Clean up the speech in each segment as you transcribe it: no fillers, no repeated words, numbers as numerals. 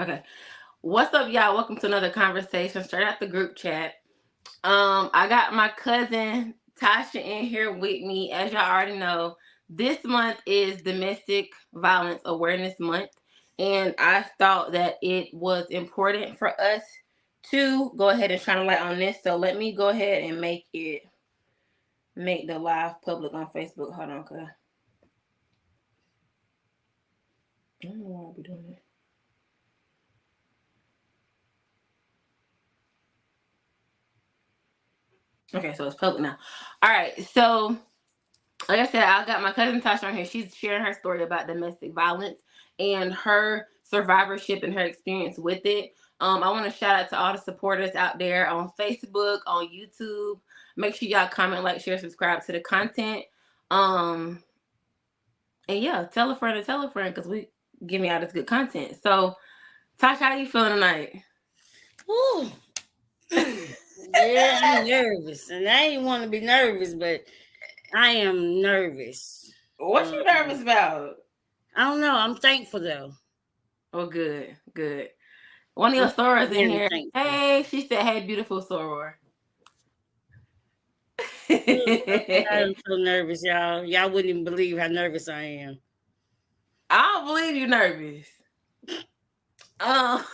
Okay. What's up, y'all? Welcome to another conversation straight out the group chat. I got my cousin Tasha in here with me. As y'all already know, this month is Domestic Violence Awareness Month, and I thought that it was important for us to go ahead and shine a light on this. So let me go ahead and make the live public on Facebook. Hold on, cause I don't know why I'll be doing that. Okay, so it's public now. All right, so like I said, I got my cousin Tasha on here. She's sharing her story about domestic violence and her survivorship and her experience with it. I want to shout out to all the supporters out there on Facebook, on YouTube. Make sure y'all comment, like, share, subscribe to the content. Um, and yeah, tell a friend to tell a friend because we giving y'all this good content. So, Tasha, how you feeling tonight? Ooh. Yeah, I'm nervous, and I ain't want to be nervous, but I am nervous. What you nervous about? I don't know. I'm thankful though. Oh, good, good. One of your I'm sorors in very here. thankful. Hey, she said, "Hey, beautiful soror." Ooh, I'm I so nervous, y'all. Y'all wouldn't even believe how nervous I am. don't believe you nervous. Um,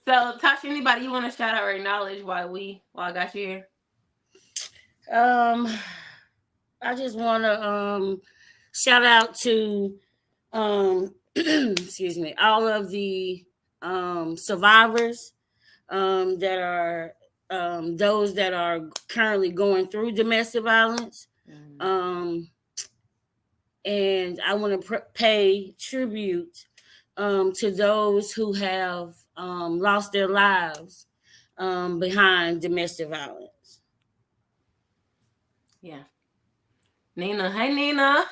so Tasha, anybody you want to shout out or acknowledge while I got you here? Um, I just want to shout out to excuse me, all of the survivors that are those that are currently going through domestic violence. Mm. Um, and I want to pay tribute to those who have lost their lives behind domestic violence. Yeah, Nina. Hey, Nina.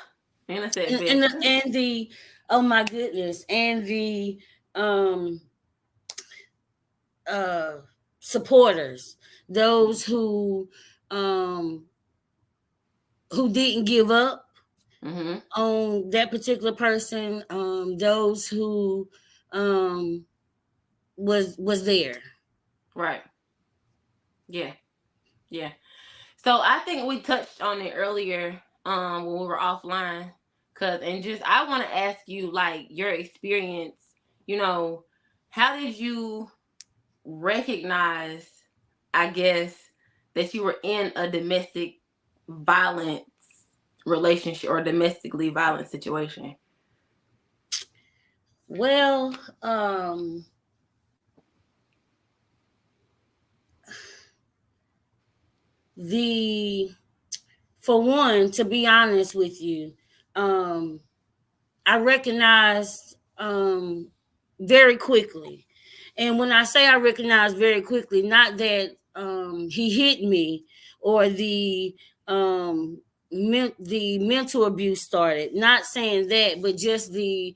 Nina said And, best. and, the, and the oh my goodness, and the um, uh, supporters, those um, who didn't give up Mm-hmm. on that particular person, those who um, was there. Right. Yeah. Yeah. So I think we touched on it earlier when we were offline. Cause and just I want to ask you like your experience, you know, how did you recognize, I guess, that you were in a domestic violence relationship or domestically violent situation? Well, the for one, to be honest with you, um, I recognized very quickly. And when I say I recognized very quickly, not that he hit me or the mental abuse started. Not saying that, but just the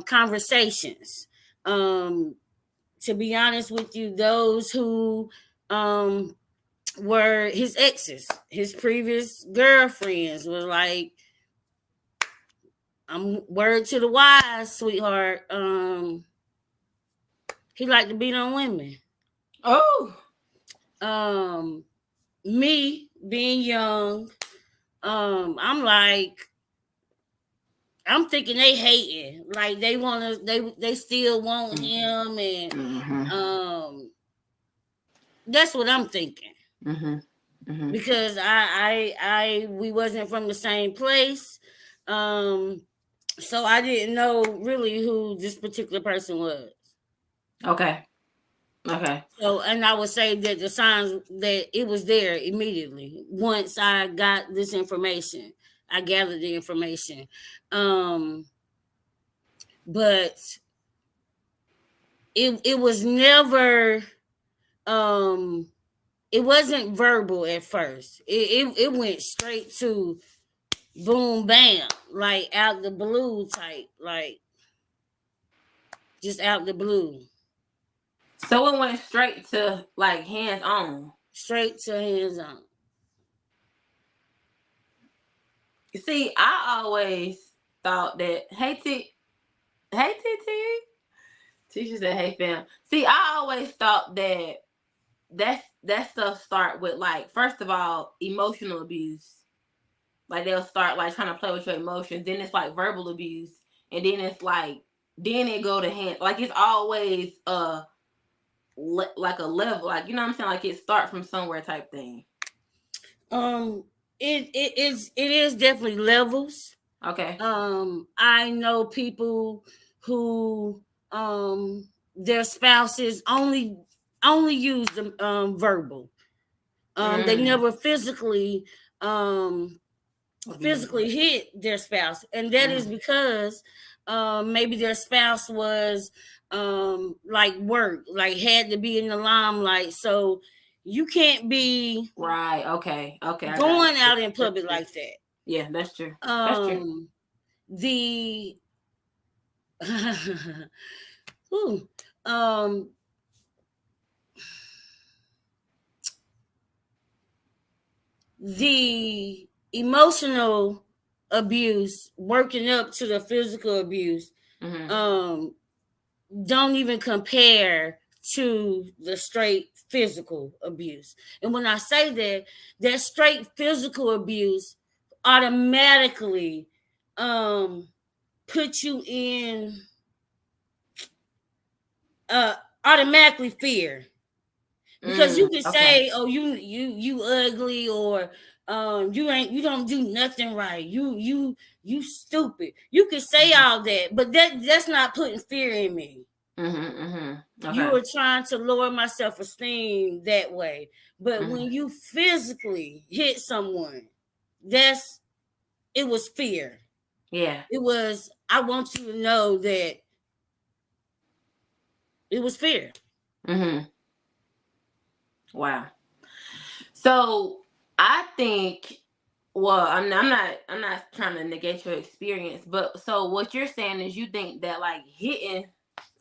conversations. Um, to be honest with you, those who um, were his exes, his previous girlfriends, were like, I'm word to the wise, sweetheart. He liked to beat on women. Oh, Um, me being young, I'm like, I'm thinking they hating, like they wanna, they still want him, and mm-hmm. um, that's what I'm thinking Mm-hmm. Mm-hmm. because we wasn't from the same place, um, so I didn't know really who this particular person was. Okay. Okay. So, and I would say that the signs that it was there immediately once I got this information. I gathered the information, um, but it was never um, it wasn't verbal at first. It went straight to boom bam, like out the blue type, like just out the blue, So it went straight to like hands on. straight to hands on. You see, I always thought that hey T, Teacher said, "Hey, fam." See, I always thought that that stuff start with like first of all emotional abuse. Like they'll start like trying to play with your emotions. Then it's like verbal abuse, and then it's like then it go to hand. Like it's always like a level. Like you know what I'm saying. Like it start from somewhere type thing. Um, it is definitely levels. Okay. I know people who their spouses only use the verbal. They Mm. never um Abuse. physically hit their spouse, and that is Mm. because maybe their spouse was like work, like had to be in the limelight. So you can't be Right. Okay. Okay. I got going you. out in That's public true. like that. Yeah, that's true. That's true. Um, the Ooh, um, the emotional abuse working up to the physical abuse Mm-hmm. um don't even compare to the straight physical abuse. And when I say that, that straight physical abuse automatically um put you in uh automatically fear, because you Mm. can Okay. say, "Oh, you ugly," or you don't do nothing right. You stupid." You can say Mm-hmm. all that, but that's not putting fear in me. Mm-hmm. Mm-hmm. You Okay. are trying to lower my self esteem that way. But Mm-hmm. when you physically hit someone, that's it was fear. Yeah. It was, I want you to know that it was fear. Mm-hmm. Wow. So I think, well, I'm not trying to negate your experience, but so what you're saying is you think that like hitting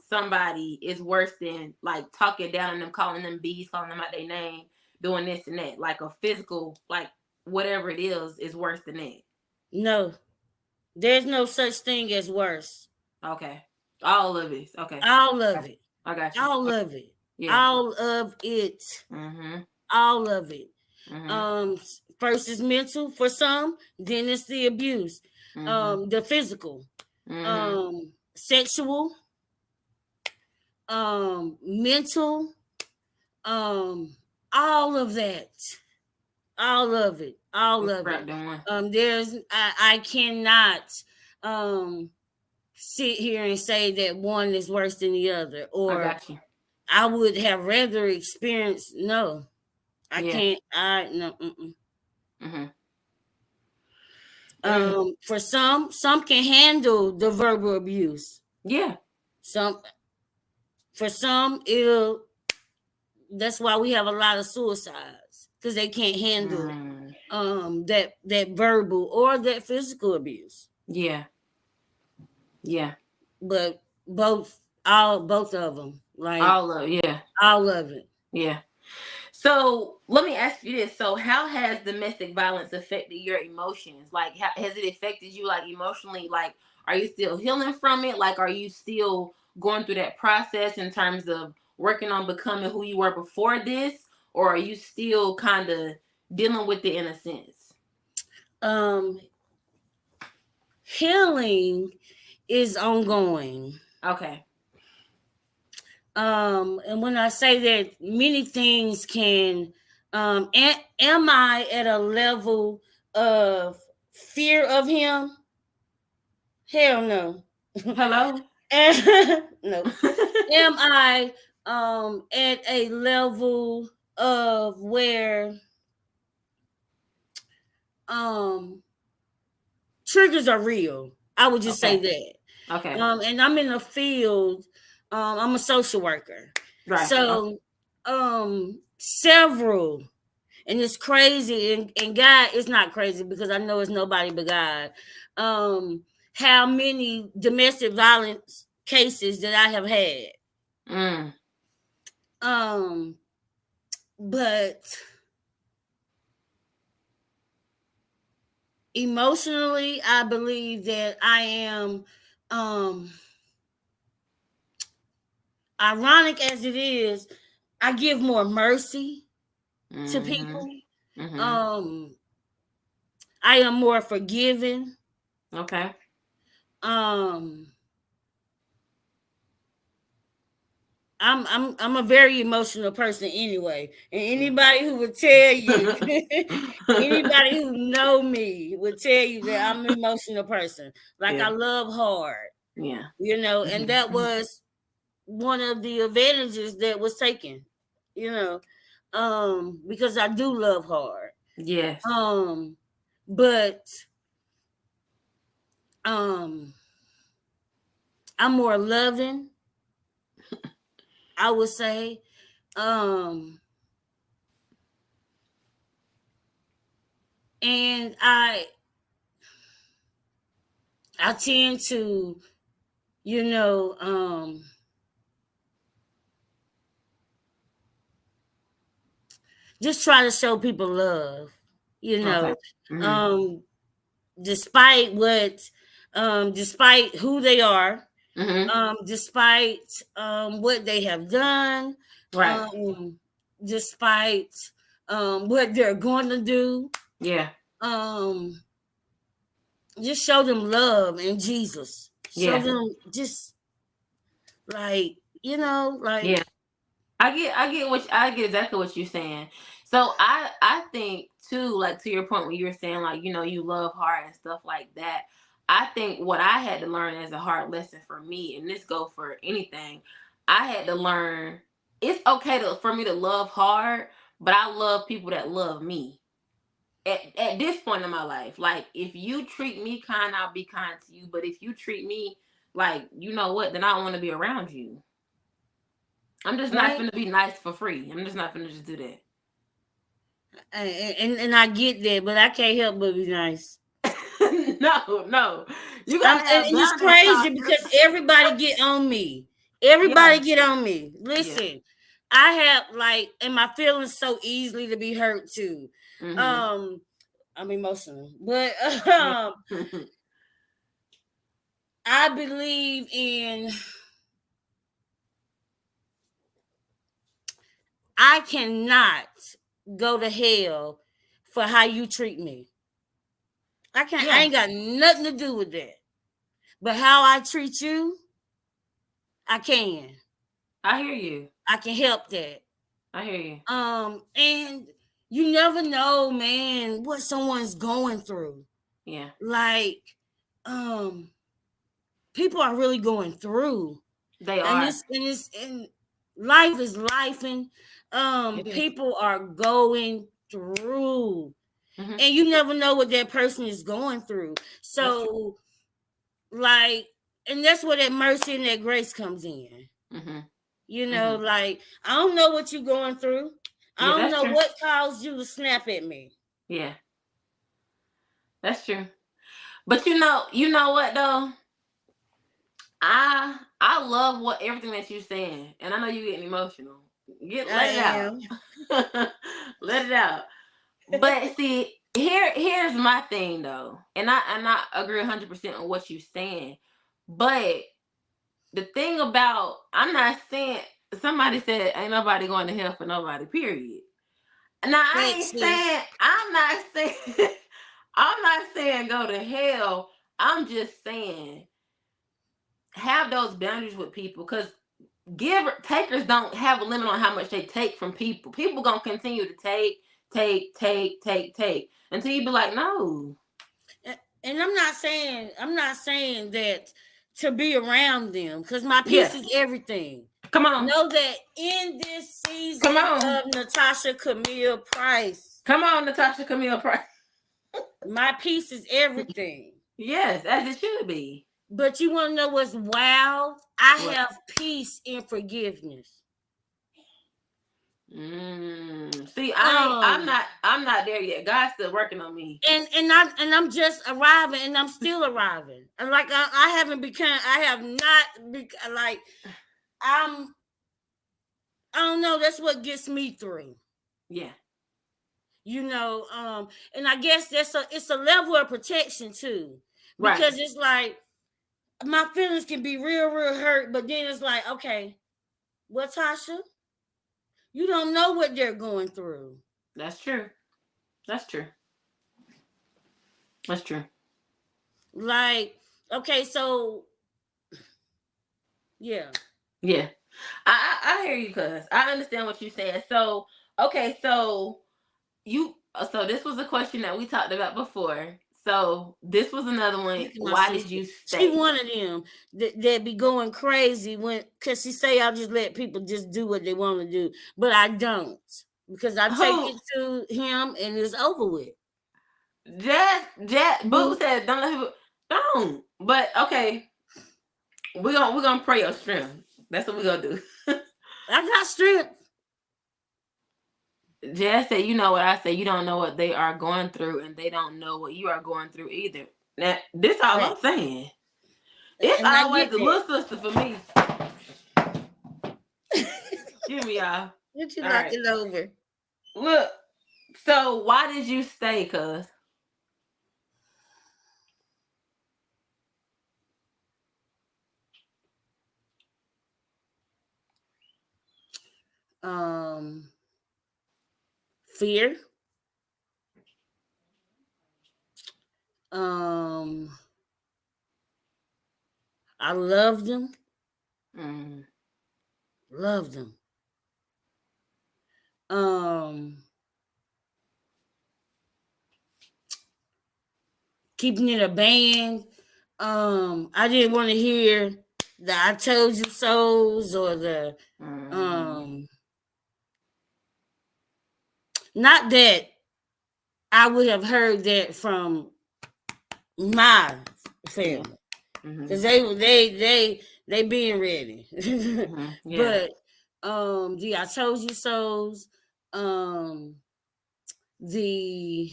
somebody is worse than like talking down on them, calling them bees, calling them out their name, doing this and that. Like a physical, like whatever it is worse than that. No, there's no such thing as worse. Okay. All of it. Okay. All of it. I got you. All Okay. of it. Yeah. All of it. Mm-hmm. All of it. Mm-hmm. First is mental for some, then it's the abuse. Mm-hmm. The physical, Mm-hmm. sexual, mental, all of that. All of it. All It's of it. wrapped in one. I cannot um sit here and say that one is worse than the other, I or got you. I would have rather experienced. No, I Yeah. can't. I no. Mm-mm. Mm-hmm. Mm. For some can handle the verbal abuse. Yeah. Some For some, it'll. That's why we have a lot of suicides, because they can't handle Mm. that verbal or that physical abuse. Yeah. Yeah. But both of them, like All of yeah. all of it. Yeah. So let me ask you this. So how has domestic violence affected your emotions? Like has it affected you like emotionally? Like are you still healing from it? Like are you still going through that process in terms of working on becoming who you were before this? Or are you still kind of dealing with it in a sense? Um, Healing is ongoing. Okay. And when I say that, many things can. Am I at a level of fear of him? Hell no. Hello? No. Am I at a level of where um triggers are real? I would just say Okay. that. Okay. And I'm in a field, I'm a social worker. Right. Okay. So several, and it's crazy, and God, it's not crazy because I know it's nobody but God. How many domestic violence cases that I have had. Mm. Um, but emotionally, I believe that I am um ironic as it is, I give more mercy to Mhm. people. Mhm. Um, I am more forgiving. Okay. Um, I'm a very emotional person anyway. And Yeah. anybody who would tell you, anybody who know me would tell you that I'm an emotional person. Like I Yeah. love hard, Yeah. and Mhm. that was one of the advantages that was taken, you know, because I do love hard. Yes. Um, but um, I'm more loving, I would say. Um, and I tend to, you know, just try to show people love, you Okay. know, Mhm. um, despite despite who they are, Mhm. despite what they have done, Right. um, despite what they're going to do. Yeah. Um, just show them love and Jesus. Show Yeah. them just like like Yeah. I get exactly what you're saying. So I think too, like to your point when you were saying like, you love hard and stuff like that. I think what I had to learn as a hard lesson for me, and this go for anything, I had to learn it's okay for me to love hard, but I love people that love me. At this point in my life, like if you treat me kind, I'll be kind to you. But if you treat me like you know what, then I don't want to be around you. I'm just not right. gonna be nice for free. I'm just not gonna just do And I get that, but I can't help but be nice. that. No, no. You gotta And have it's boundaries, crazy Tasha. because everybody get on me. Yeah, Everybody get on me. yeah. Listen, I have and my feelings so easily to be hurt too. Mhm. Um, I'm emotional, but Yeah. I believe in. I cannot go to hell for how you treat me. I can't. I Yeah. ain't got nothing to do with that. But how I treat you, I can. I hear you. I can help that. I hear you. And you never know, man, what someone's going through. Yeah. Like, um, people are really going through, They and are. and life is life, and It is. people are going through, Mhm. and you never know what that person is going through. That's true. So, like, and that's where that mercy and that grace comes in. Mhm. Mhm. Like I don't know what you're going through. I Yeah, don't that's know true. what caused you to snap at me. Yeah, that's true. But you know what though? I love what everything that you're saying, and I know you're getting emotional. I Let it out. am. Let it out. But see, here's my thing though, and I agree 100% on what you're saying. But the thing about I'm not saying somebody said ain't nobody going to hell for nobody. Period. Now I Thanks, ain't sis. saying I'm not saying I'm not saying go to hell. I'm just saying have those boundaries with people because takers don't have a limit on how much they take from people. People gonna continue to take until you be like, no. And I'm not saying that to be around them because my Yeah, peace is everything. come on, Know that in this come season on, of Natasha Camille Price, come on, Natasha Camille Price. my peace is everything. Yes, as it should be. But you want to know what's wild? I What? have peace in forgiveness. See, Um, I'm not there yet. God's still working on me. and I'm just arriving, and I'm still arriving. And like I haven't become, I have not like I'm. I don't know. That's what gets me through. Yeah, And I guess it's a level of protection too, right. because it's like my feelings can be real hurt, but then it's like okay. Well, Tasha, you don't know what they're going through. That's true. That's true. That's true. Like, okay, so yeah. Yeah. I hear you, cuz. I understand what you're saying. So, okay, so so this was a question that we talked about before. So this was another one. Look at my Why did sister. you She stay? one of them that be going crazy when, cause she say I'll just let people just do what they want to do, but I don't, because I take Who? it to him and it's over with. Jazz Boo Boo, said don't let people don't. But okay, we're gonna pray your strength. That's what we're gonna do. I got strength. Jazz said, you know what I say, you don't know what they are going through, and they don't know what you are going through either. Now, this all I'm Facts. saying. It's And I always get the that. little sister for me. Give me y'all. What you All right. knocking over? Look. So why did you stay, cuz? Um, Fear. Um, I loved them. Mm, Loved them. Um, Keeping it a band. I didn't want to hear the "I told you so's" or the mm, um. Not that I would have heard that from my yeah. family, Mm-hmm. because they being ready. Mm-hmm. Yeah. But the "I told you so's," um, the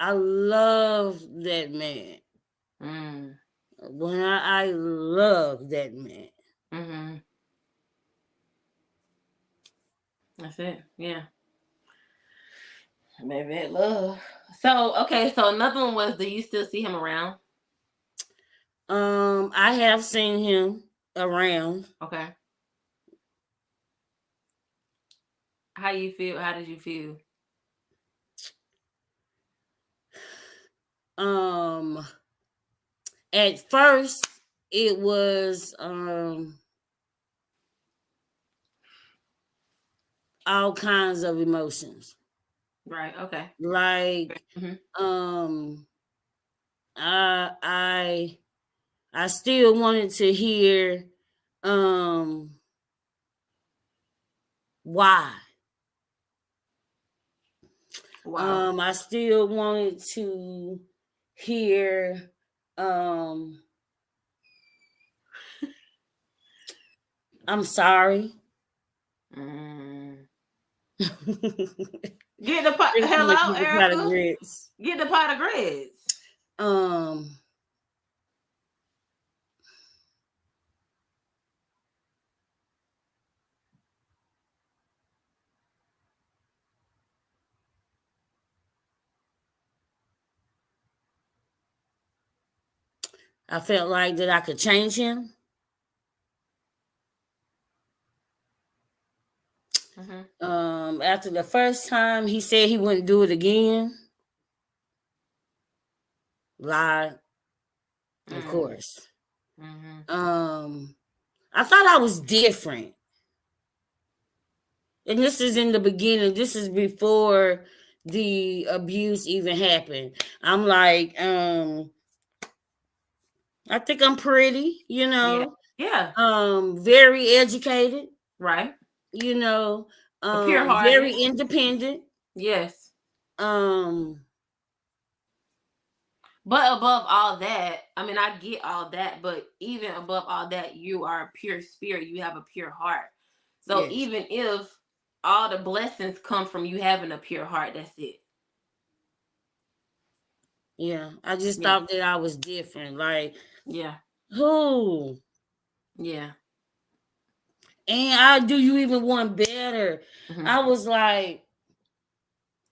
I love that man. Mm, When I love that man. mm-hmm. That's it. Yeah. Maybe that love. So okay, so another one was, do you still see him around? I have seen him around. Okay. How you feel? How did you feel? Um, at first, it was all kinds of emotions. Right. Okay. Like, Mm-hmm. um, I I I still wanted to hear um why. Wow. I still wanted to hear um I'm sorry. Mm. Especially Get the pot. when Hello, people try to Erica. grits. Get the pot of grits. Um, I felt like that I could change him. Mm-hmm. After the first time he said he wouldn't do it again. Lie, of Mm. course. Mm-hmm. Um, I thought I was different. And this is in the beginning. This is before the abuse even happened. I'm like, I think I'm pretty, Yeah. Yeah. very educated, Right. you know, A pure very hearted. independent. Yes. Um, But above all that, I mean, I get all that, but even above all that, you are a pure spirit. You have a pure heart. So yes. even if all the blessings come from you having a pure heart, that's it. Yeah. I just Yeah. thought that I was different. Like, Yeah. who? Yeah. And I do you even want better? Mm-hmm. I was like,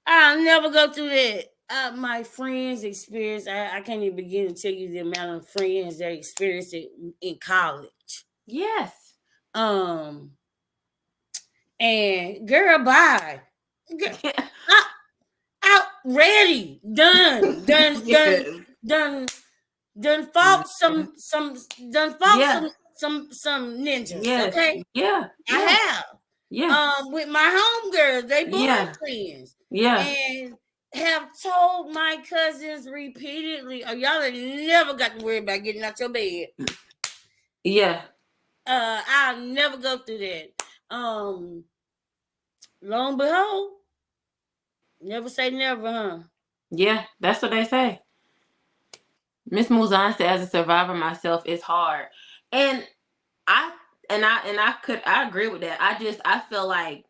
I'll never go through that. My friends experience, I can't even begin to tell you the amount of friends that experienced it in college. Yes. Um, and girl, bye. Girl, Yeah. out, out, ready, done, Yes. done, done fought Mhm. done fought Yeah. some ninjas. Yes. Okay, Yeah. I Yeah. have. Yeah. With my homegirls, they Yeah. boyfriends, Yeah. and have told my cousins repeatedly, "Oh, y'all ain't never got to worry about getting out your bed." Yeah. I'll never go through that. Lo and behold, never say never, huh? Yeah. That's what they say. Miss Muzan said, as a survivor myself, it's hard. And I I agree with that. I feel like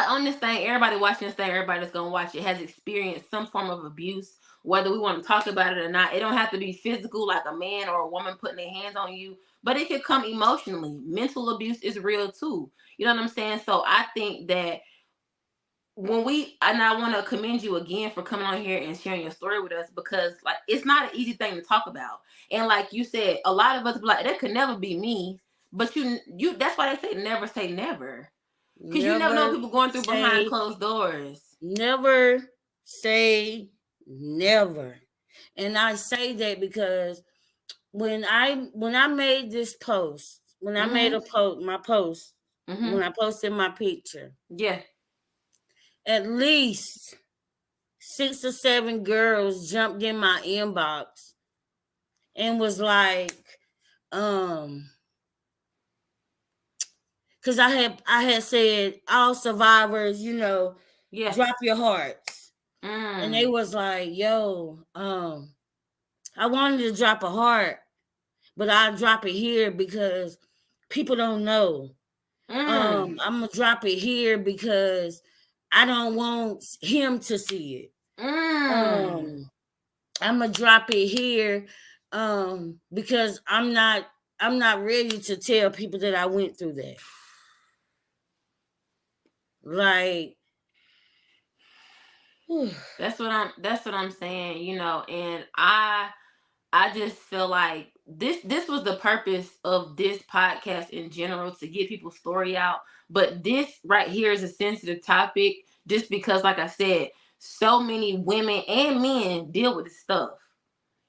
on this thing, everybody watching this thing, everybody that's gonna watch it has experienced some form of abuse, whether we want to talk about it or not. It don't have to be physical, like a man or a woman putting their hands on you, but it could come emotionally. Mental abuse is real too. You know what I'm saying? So I think that I want to commend you again for coming on here and sharing your story with us, because like it's not an easy thing to talk about. And like you said, a lot of us be like, that could never be me. But you that's why they say never. Because you never know Never what people going through behind say closed doors. never say never. And I say that because when I made this post, when I made Mm-hmm. a post, my post, Mm-hmm. when I posted my picture, Yeah. at least 6 or 7 girls jumped in my inbox and was like, um, because I had said all survivors, Yeah. drop your hearts. And they Mm. was like, yo, I wanted to drop a heart, but I'll drop it here because people don't know. Mm. I'm gonna drop it here because I don't want him to see it. Mm. I'm gonna drop it here because I'm not ready to tell people that I went through that. Like, whew. That's what I'm saying, and I just feel like this was the purpose of this podcast in general, to get people's story out. But this right here is a sensitive topic, just because, like I said, so many women and men deal with this stuff.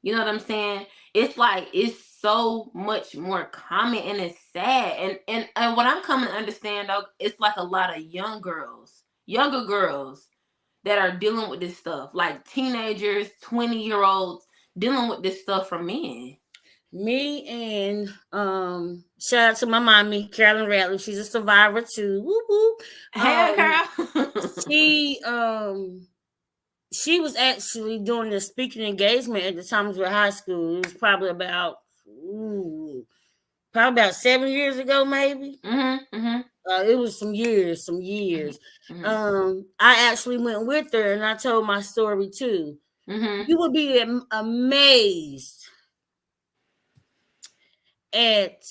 You know what I'm saying? It's like it's so much more common, and it's sad. And what I'm coming to understand though, it's like a lot of younger girls that are dealing with this stuff, like teenagers, 20-year-olds dealing with this stuff from men. Me and shout out to my mommy, Carolyn Ratley. She's a survivor too. Whoop whoop. Hey, Um, girl. she she was actually doing a speaking engagement at the Thomasville High School. It was probably about 7 years ago, maybe. Mhm. Mhm. It was some years, some Mhm. years. Mhm. I actually went with her and I told my story too. Mhm. You would be amazed at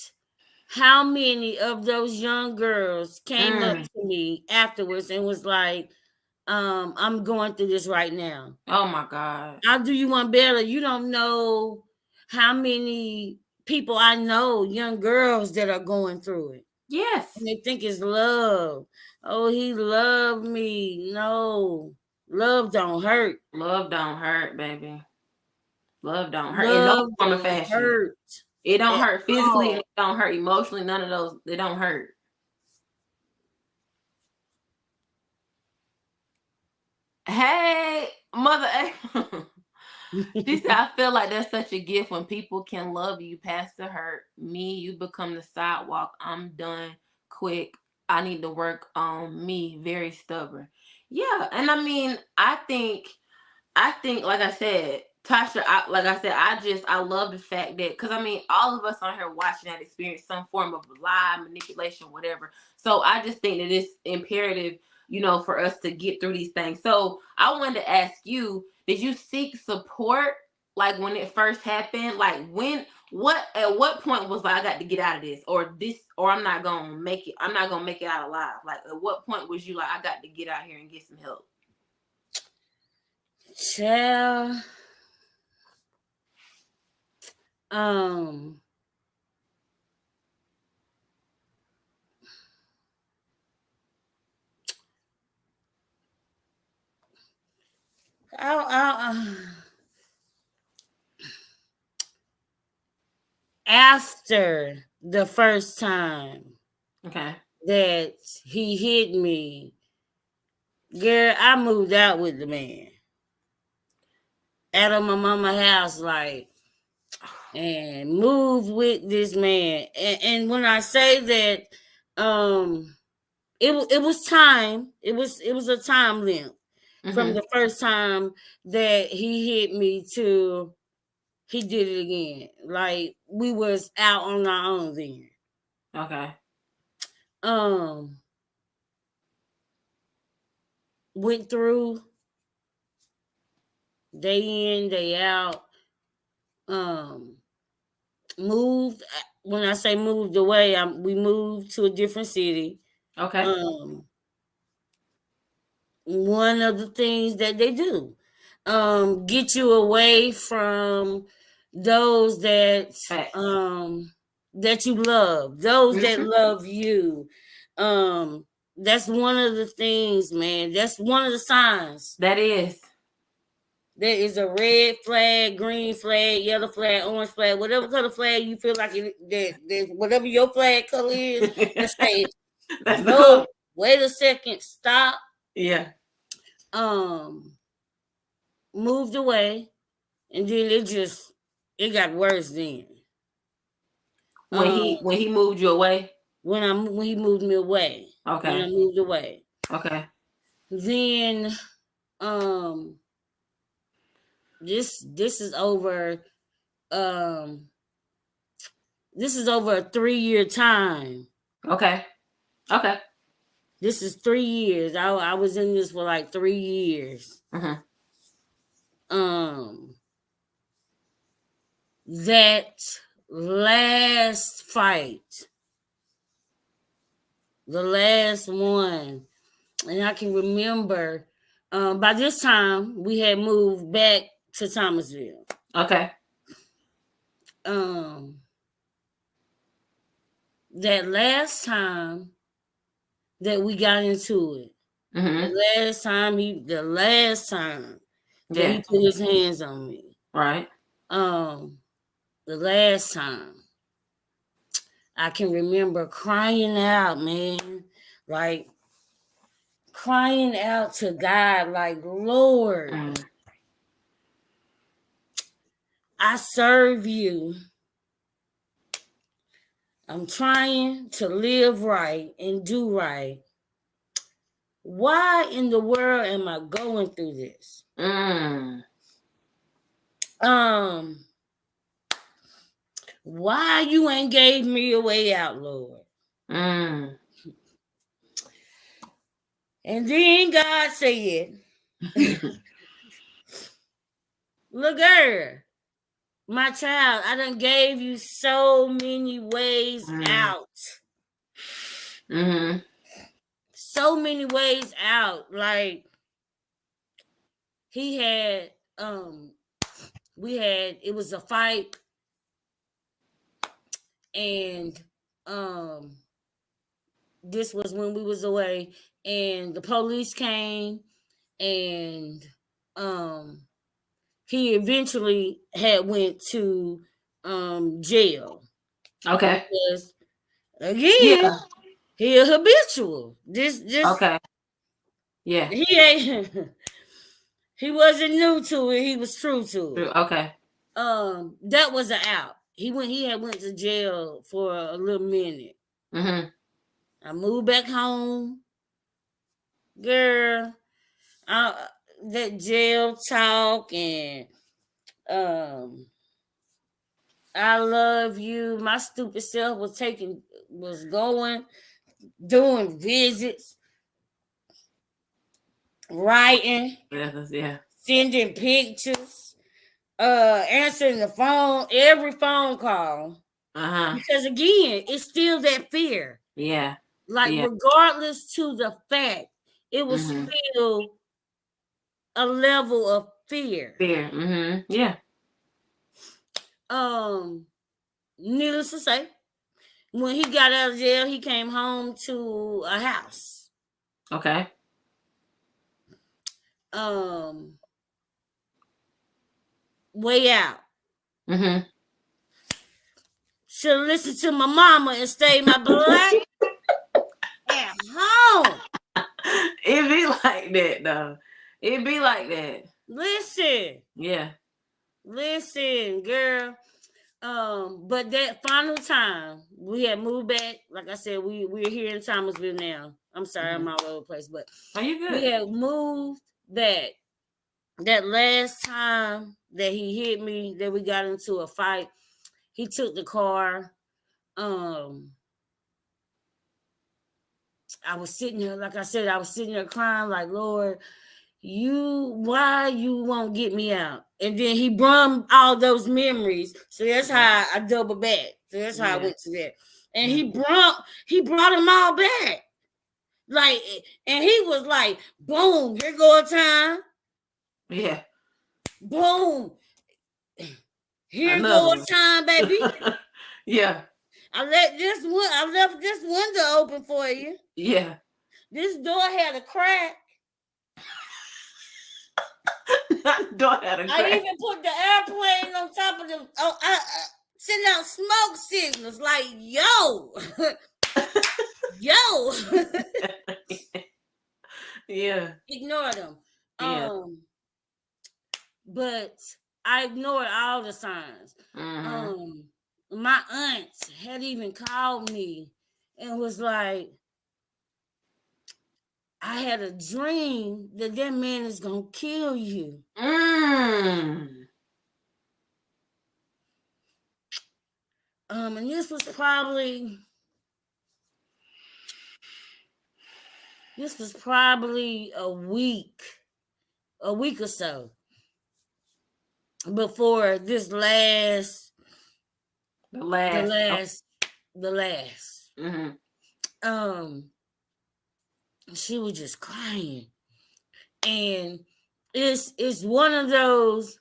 how many of those young girls came up Mm. to me afterwards and was like, I'm going through this right now. Oh my God. I'll do you one better. You don't know how many people I know, young girls that are going through it. And Yes. they think it's love. Oh, he loved me. No, love don't hurt. Love don't hurt, baby. Love don't hurt in no Love form or don't fashion. hurt It don't at hurt physically, and all. it don't hurt emotionally. None of those. They don't hurt. Hey, mother. She said, I feel like that's such a gift when people can love you past the hurt. Me, you become the sidewalk. I'm done quick. I need to work on me. Very stubborn. Yeah. And I mean, I think, like I said, Tasha, like I said, I love the fact that, because I mean, all of us on here watching that experience some form of lie, manipulation, whatever. So I just think that it's imperative, for us to get through these things. So I wanted to ask you, did you seek support like when it first happened? Like at what point was like, I got to get out of this, or I'm not gonna make it. I'm not gonna make it out alive. Like at what point was you like, I got to get out here and get some help? Child, um, I, after the first time Okay. that he hit me, girl, I moved out with the man out of my mama house, like, and moved with this man. And when I say that, it was time. It was a time limit from Mm-hmm. the first time that he hit me to he did it again. Like we was out on our own then. Okay. Um, went through day in, day out. Um, moved. When I say moved away, we moved to a different city. Okay. Um, one of the things that they do, get you away from those Facts. that you love, those that Mm-hmm. love you. Um, that's one of the things, man. That's one of the signs. That is. There is a red flag, green flag, yellow flag, orange flag, whatever color flag you feel like that whatever your flag color is, that say, That's the no, code. wait a second, stop. Yeah. Um, moved away, and then it got worse then. Um, When he moved you away. when he moved me away, when I Okay. moved away, Okay. then um, this is over. Um, this is over a 3 year time. Okay. Okay. This is 3 years. I was in this for like 3 years. Mm-hmm. Um, that last fight, the last one, and I can remember. By this time, we had moved back to Thomasville. Okay. Um, that last time that we got into it, Mm-hmm. the last time that he Yeah. put his hands on me, Right. um, the last time I can remember crying out, man, like crying out to God, like, Lord, Mm. I serve you. I'm trying to live right and do right. Why in the world am I going through this? Mm. Um, why you ain't gave me a way out, Lord? Mm. And then God said, look here, my child, I done gave you so many ways Mm. out. Mm-hmm. So many ways out. Like he had we had it was a fight, and um this was when we was away, and the police came, and um he eventually had went to jail Okay. because again Yeah. he a habitual. This Okay. Yeah. he ain't he wasn't new to it, he was true to True. it. Okay. That was an out. He had went to jail for a little minute. Mm-hmm. I moved back home, girl. I, that jail talk and um I love you. My stupid self was going, doing visits, writing, Yeah. sending pictures, answering the phone, every phone call. Uh-huh. Because again, it's still that fear. Yeah. Like Yeah. regardless to the fact, it was Mm-hmm. still a level of fear. Fear. Mm-hmm. Yeah. Um, needless to say, when he got out of jail, he came home to a house. Okay. Um, way out. Mm-hmm. Should have listened to my mama and stayed my black at home. It be like that though. It be like that. Listen, Yeah. listen, girl. But that final time we had moved back. Like I said, we're here in Thomasville now. I'm sorry, I'm Mm-hmm. all over the place, but Are you we good? had moved back. That last time that he hit me, that we got into a fight, he took the car. Um, I was sitting there, like I said, I was sitting there crying, like, Lord, why you won't get me out? And then he brought all those memories. So that's Yeah. how I double back. So that's how I Yeah. went to that. And Yeah. he brought them all back. Like, and he was like, boom, here go a time. Yeah. Boom. Here Another go a one. time, baby. Yeah. I left this window open for you. Yeah. This door had a crack. Door had a I crack. even put the airplane on top of the. I send out smoke signals like, yo, yo. Yeah. Ignore them. Yeah. But I ignored all the signs. Mm-hmm. My aunt had even called me and was like, I had a dream that man is gonna kill you. Mm. And this was probably a week or so before this The the last. last the last. Mm-hmm. She was just crying. And it's one of those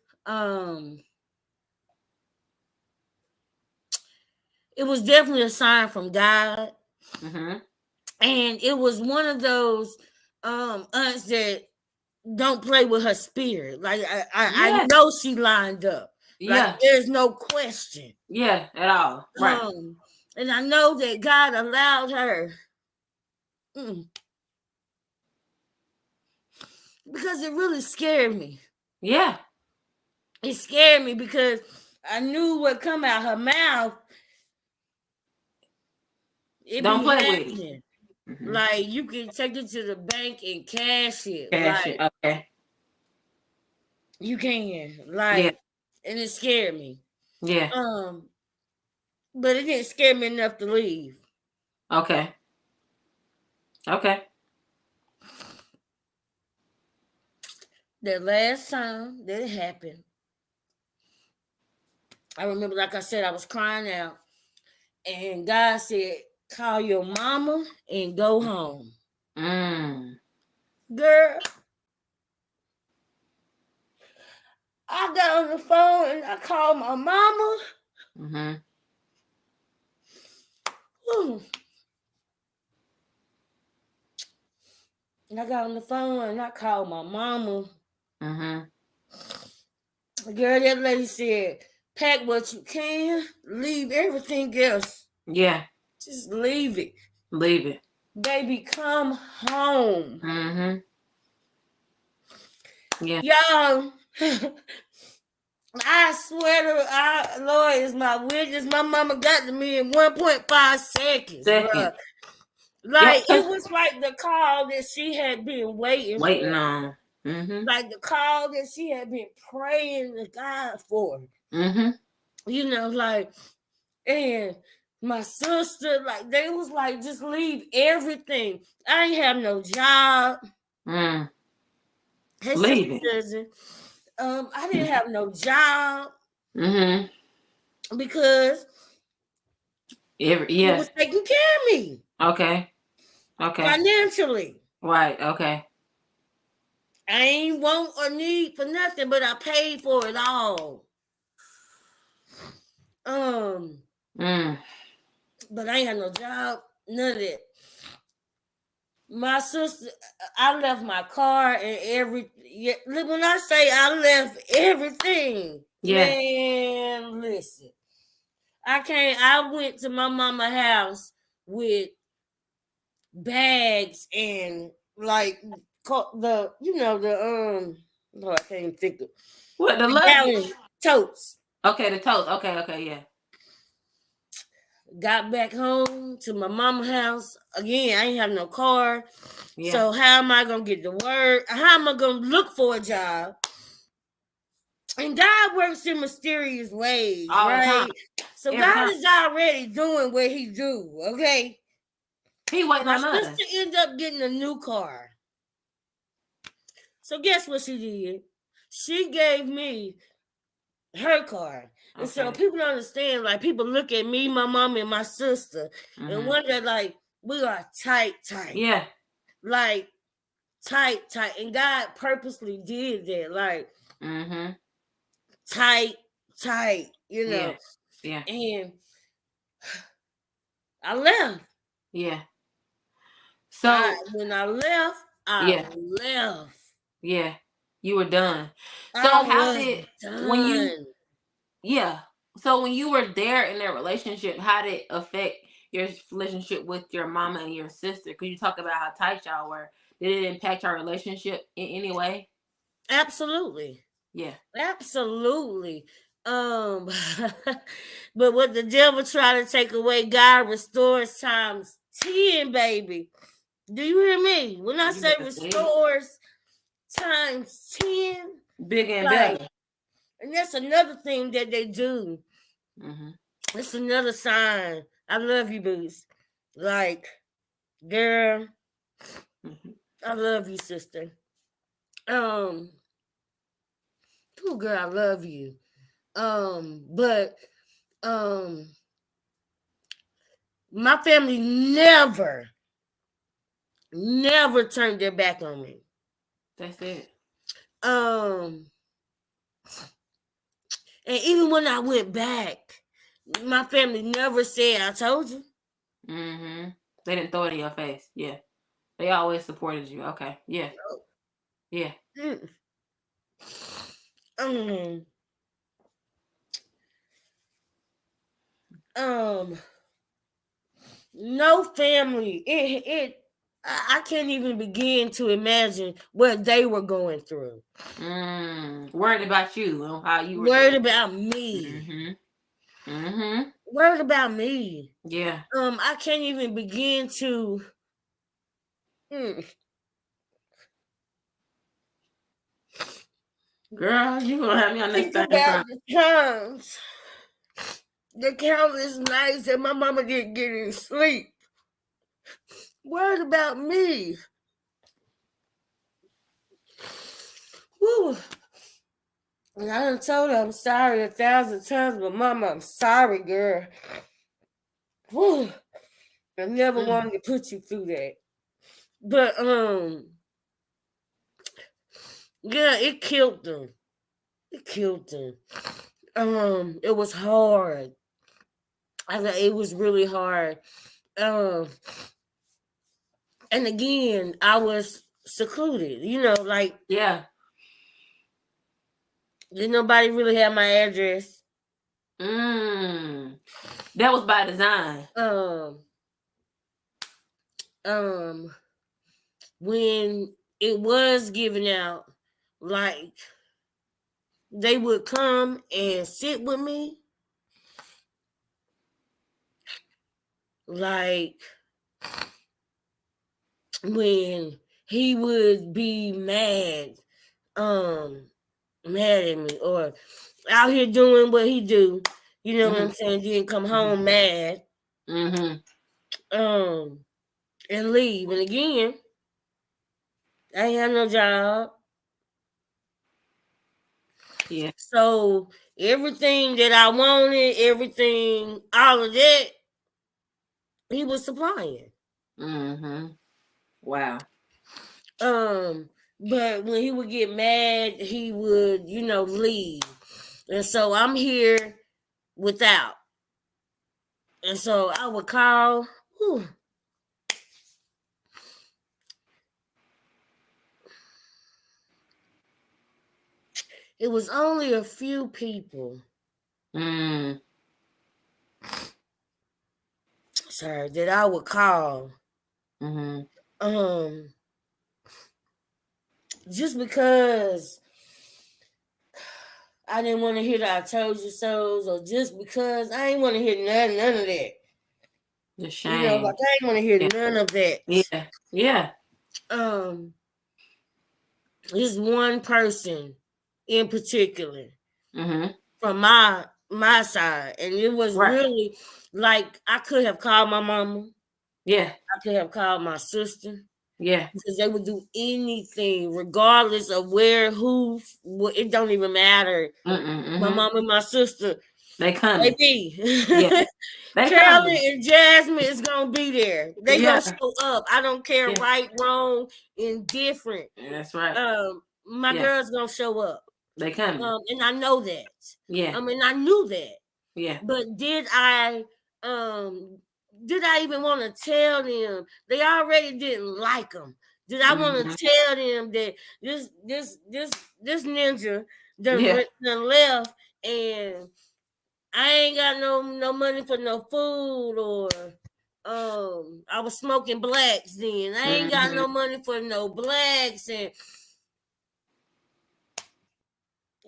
it was definitely a sign from God. Mm-hmm. And it was one of those aunts that don't play with her spirit. Like I Yeah. know she lined up. Like Yeah. there's no question. Yeah. At all. Right. And I know that God allowed her because it really scared me. Yeah. It scared me because I knew what come out her mouth. It Don't be play with it. happening. Mm-hmm. Like you can take it to the bank and cash it. Cash it. Like Okay. you can. Yeah. Like, and it scared me. Yeah. But it didn't scare me enough to leave. Okay. Okay. The last time that it happened, I remember, like I said, I was crying out, and God said, "Call your mama and go home." Mm. Girl, I got on the phone and I called my mama. Mm-hmm. And I got on the phone and I called my mama. Mm-hmm. Girl, that lady said, pack what you can, leave everything else. Yeah. Just leave it. Leave it. Baby, come home. Mm-hmm. Yeah. Y'all, I swear to Lord is my witness. My mama got to me in 1.5 seconds. Bruh. Like, Yep. it was like the call that she had been waiting for. On. Mm-hmm. Like the call that she had been praying to God for. Mm-hmm. You know, like, and my sister, like, they was like, just leave everything. I ain't have no job. Mm. Hey, Leave Sister it. Susan. I didn't have no job because it was taking care of me. Okay. Financially. Right. Okay. I ain't want or need for nothing, but I paid for it all. But I ain't had no job, none of that. My sister, I left my car and when I say I left everything, Yeah. Man, listen. I went to my mama house with bags and like no, I can't even think of What the the luggage? gallon totes. Okay, the toast. Okay, okay, yeah. Got back home to my mama house. Again, I ain't have no car. Yeah. So how am I gonna get to work? How am I gonna look for a job? And God works in mysterious ways, All the time. right? So Every God time. is already doing what He do. Okay. He waiting My on sister us. ended up getting a new car. So guess what she did? She gave me her car. And so Okay. people don't understand, like people look at me, my mom, and my sister and Mm-hmm. wonder like we are tight. Yeah. Like tight. And God purposely did that. Like Mm-hmm. tight, tight. Yeah. Yeah. And I left. Yeah. I So when I left, I yeah. left. Yeah. You were done. I So how was did when you done. yeah. So when you were there in that relationship, how did it affect your relationship with your mama and your sister? Could you talk about how tight y'all were? Did it impact your relationship in any way? Absolutely. Yeah. Absolutely. Um, but what the devil tried to take away, God restores times 10, baby. Do you hear me? When I You say better say it. restores times 10, Bigger and like, better. and that's another thing that they do. Mm-hmm. It's another sign. I love you, Boots. Like, girl, Mm-hmm. I love you, sister. Um, oh, girl, I love you. But um, my family never turned their back on me. That's it. Um, and even when I went back, my family never said, "I told you." Mm-hmm. They didn't throw it in your face. Yeah. They always supported you. Okay. Yeah. Yeah. Mm. Um, um, no family. I can't even begin to imagine what they were going through. Worried about you and how you were Worried doing. about me. Mm-hmm. Mm-hmm. Worried about me. Yeah. I can't even begin to mm, Girl, you gonna have me on this think thing about crying. the times, the countless nights that my mama didn't get any sleep. Worried about me. Woo. And I done told her I'm sorry 1,000 times, but mama, I'm sorry, girl. Woo. I never Mm. wanted to put you through that. But yeah, it killed them. It killed them. It was hard. It was really hard. Um, and again, I was secluded. Like Yeah. didn't nobody really have my address. Mm. That was by design. Um, um, when it was given out, like they would come and sit with me, like when he would be um, mad at me or out here doing what he do. You know what Mm-hmm. I'm saying? Then come Mm-hmm. home mad, Mm-hmm. um, and leave. And again, I ain't have no job. Yeah. So everything that I wanted, everything, all of that, he was supplying. Mm-hmm. Wow. But when he would get mad, he would, leave. And so I'm here without. And so I would call, whew, it was only a few people, Mm. sir, that I would call. Mhm. Um, just because I didn't want to hear the I told you so's, or just because I ain't want to hear none of that. The Like shame. I ain't want to hear Yeah. none of that. Yeah. Yeah. Um, this one person in particular Mhm. from my side, and it was Right. really like I could have called my mama, Yeah. I could have called my sister, Yeah. because they would do anything, regardless of where, who, what. It don't even matter. Mm-mm. My Mhm. mom and my sister, They coming. baby. Yeah. They Carolyn coming. and Jasmine is gonna be there. They gonna Yeah. show up. I don't care, Yeah. right, wrong, indifferent. That's right. My Yeah. girl's gonna show up. They coming. And I know that. Yeah. And I knew that. Yeah. But did I even want to tell them? They already didn't like them. Did I want Mhm. to tell them that this ninja Yeah. done left, and I ain't got no money for no food, or I was smoking blacks then. I ain't got Mhm. no money for no blacks, and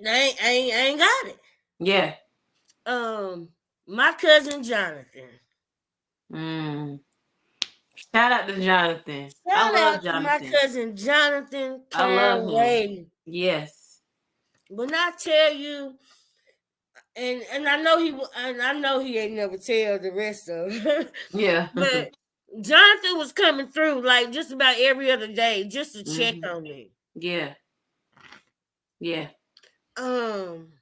I ain't got it. Yeah. My cousin Jonathan. Mm. Shout out to Jonathan. I Shout love out to my Jonathan. cousin Jonathan I love him. Carway. Yes. When I tell you, and I know he ain't never tell the rest of it, Yeah. but Jonathan was coming through like just about every other day just to check Mhm. on me. Yeah. Yeah. Um,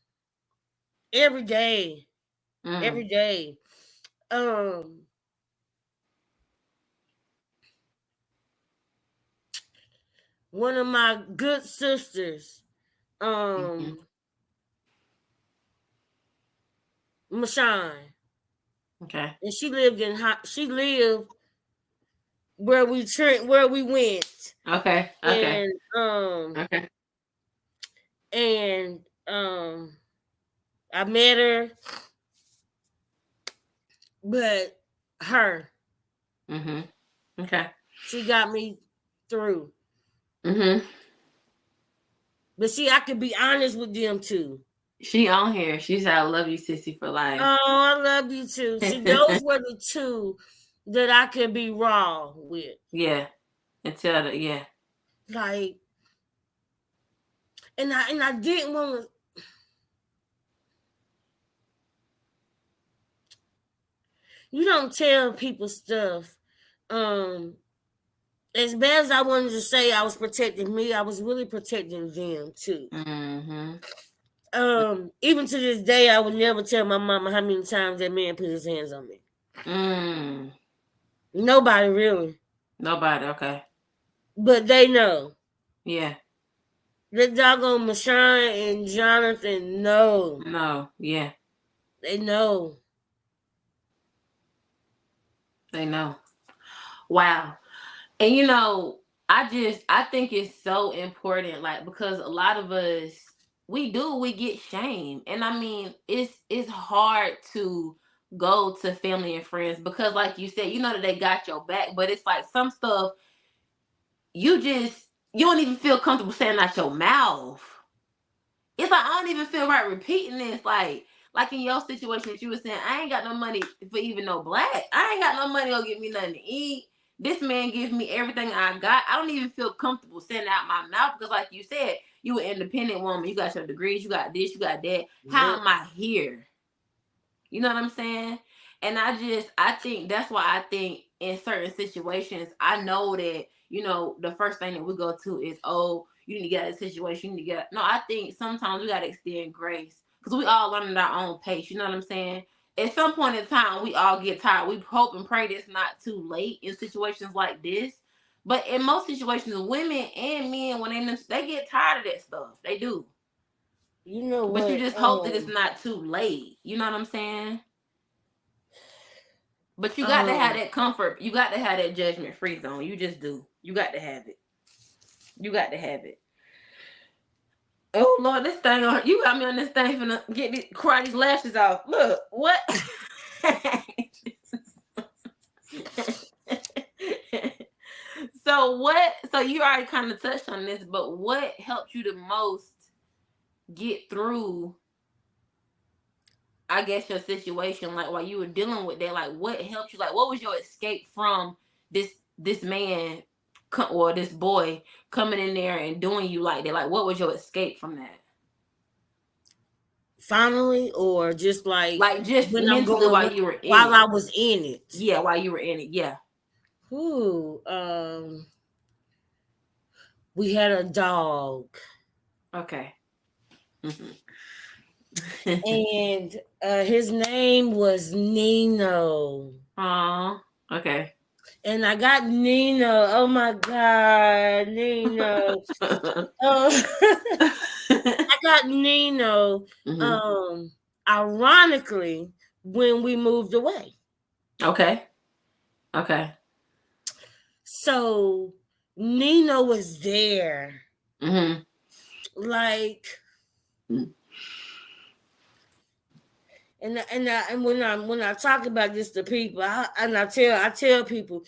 every day, Mm. every day. Um, one of my good sisters, Mhm. um, Mashawn, Okay. and she lived where we went, Okay. Okay. and Okay. and um I met her, but her Mhm. Okay. she got me through. Mhm. But see, I could be honest with them too. She on here. She said, "I love you, sissy, for life." Oh, I love you too. See, those were the two that I could be raw with. Yeah. And tell the yeah. Like, and I didn't want to. You don't tell people stuff. Um, as bad as I wanted to say I was protecting me, I was really protecting them too. Mhm. Even to this day, I would never tell my mama how many times that man put his hands on me. Mm. Nobody really, Nobody. Okay. but they know. Yeah. The doggone Mashawn and Jonathan know. No. Yeah. They know. They know. Wow. And I think it's so important, like, because a lot of us, we get shame. And I mean, it's hard to go to family and friends because, like you said, you know that they got your back, but it's like some stuff you don't even feel comfortable saying out your mouth. It's like I don't even feel right repeating this. Like in your situation that you were saying, I ain't got no money for even no black. I ain't got no money to get me nothing to eat. This man gives me everything I got. I don't even feel comfortable saying out my mouth because, like you said, you an independent woman. You got your degrees. You got this. You got that. How Yep. am I here? You know what I'm saying? And I think that's why I think in certain situations, I know that, the first thing that we go to is, oh, you need to get out of the situation. You need to get, no, I think sometimes we got to extend grace because we all learn at our own pace. You know what I'm saying? At some point in time, we all get tired. We hope and pray that it's not too late in situations like this. But in most situations, women and men, when they get tired of that stuff. They do. You know But you what? just hope that it's not too late. You know what I'm saying? But you got to have Um, that comfort. You got to have that judgment free zone. You just do. You got to have it. You got to have it. Oh Lord, this thing on you got me on this thing finna cry these lashes off. Look, what? So what? So you already kind of touched on this, but what helped you the most get through? I guess your situation, like while you were dealing with that, like what helped you? Like what was your escape from this man or this boy coming in there and doing you like that? Like what was your escape from that? Finally, or just like Like just when I'm mentally going while you were in while it. I was in it. Yeah, while you were in it. Yeah. Ooh, we had a dog, Okay. and his name was Nino. Aw. Okay. And I got Nino. Oh my God, Nino. Oh, I got Nino. Hmm. Um, Ironically, when we moved away. Okay. Okay. So Nino was there. Hmm. Like, and when I talk about this to people, I tell people,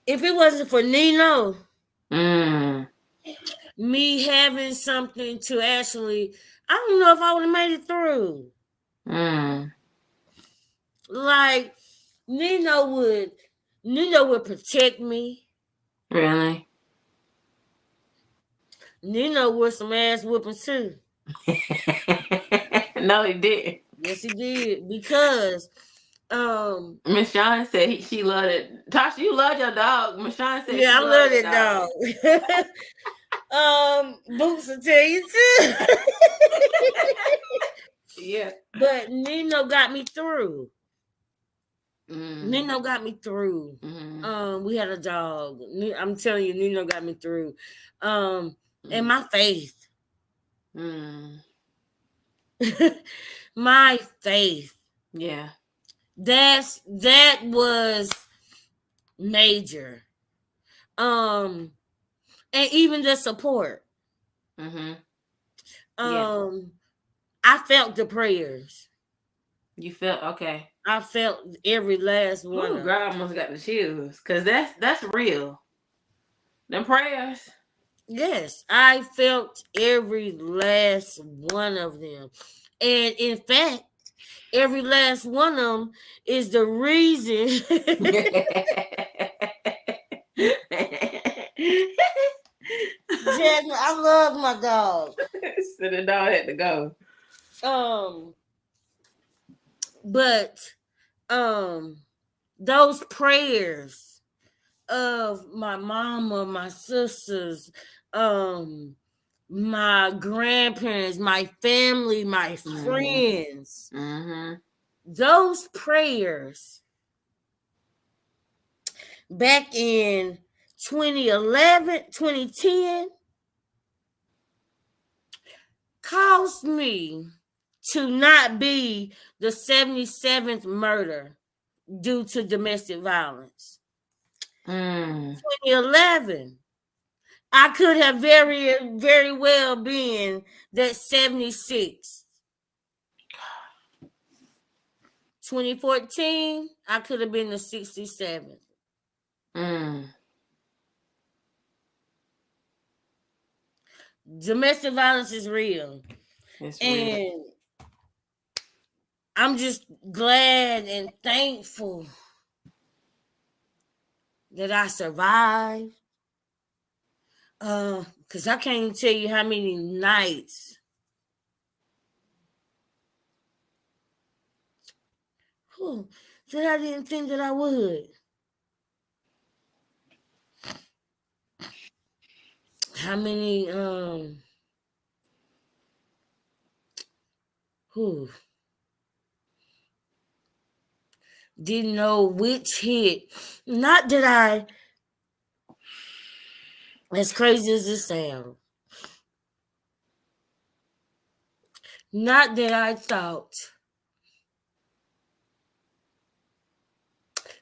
if it wasn't for Nino, Mm. me having something to actually, I don't know if I would have made it through. Mm. Like, Nino would Nino would protect me. Really? Nino would some ass whooping too. No, he didn't. Yes, he did. Because Miss Shawn said she loved it. Tasha, you love your dog. Miss Shawn said yeah, she I loved love that that dog. dog. Boots will tell you too. Yeah. But Nino got me through. Mm. Nino got me through. Mm. We had a dog. I'm telling you, Nino got me through. And Mm. my faith. Mm. My faith. Yeah. That was major. And even the support. Mm-hmm. Yeah. Um, I felt the prayers. You felt okay. I felt every last one Ooh, of girl, them. I almost got the chills. Cause that's real. Them prayers. Yes, I felt every last one of them. And in fact, every last one of them is the reason. Jasmine, I love my dog. So the dog had to go. Um, but um, those prayers of my mama, my sisters, um, my grandparents, my family, my Mm-hmm. friends, Mm-hmm. those prayers back in 2011, 2010 caused me to not be the 77th murder due to domestic violence. Mm. 2011, I could have very well been that 76. 2014, I could have been the 67th. Mm. Domestic violence is real. It's real. And I'm just glad and thankful that I survived. Because I can't even tell you how many nights that I didn't think that I would. How many whew, didn't know which hit. Not that I, as crazy as it sounds, not that I thought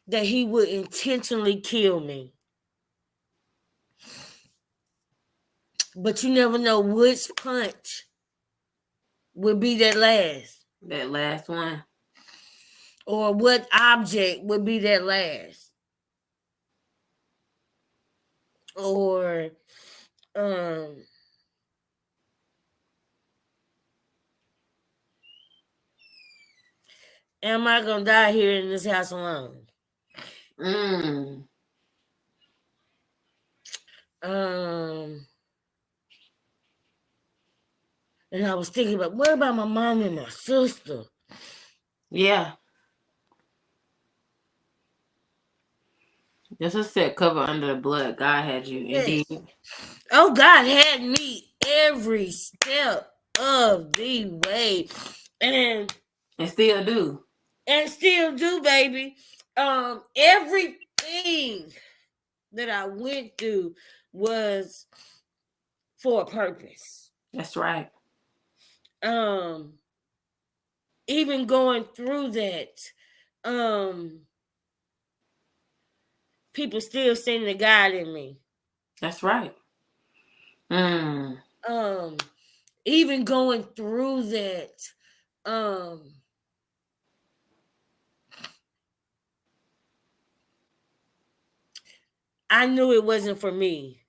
that he would intentionally kill me. but you never know which punch would be that last, That last one. or what object would be that last, or um, am I gonna die here in this house alone? Mm. Um, and I was thinking about, what about my mom and my sister? Yeah. Just a set cover under the blood. God had you indeed. Yes. Oh, God had me every step of the way, and And still do. still do, baby. Everything that I went through was for a purpose. That's right. Um, even going through that, um, people still seeing the God in me. That's right. Mm. Um, even going through that, um, I knew it wasn't for me.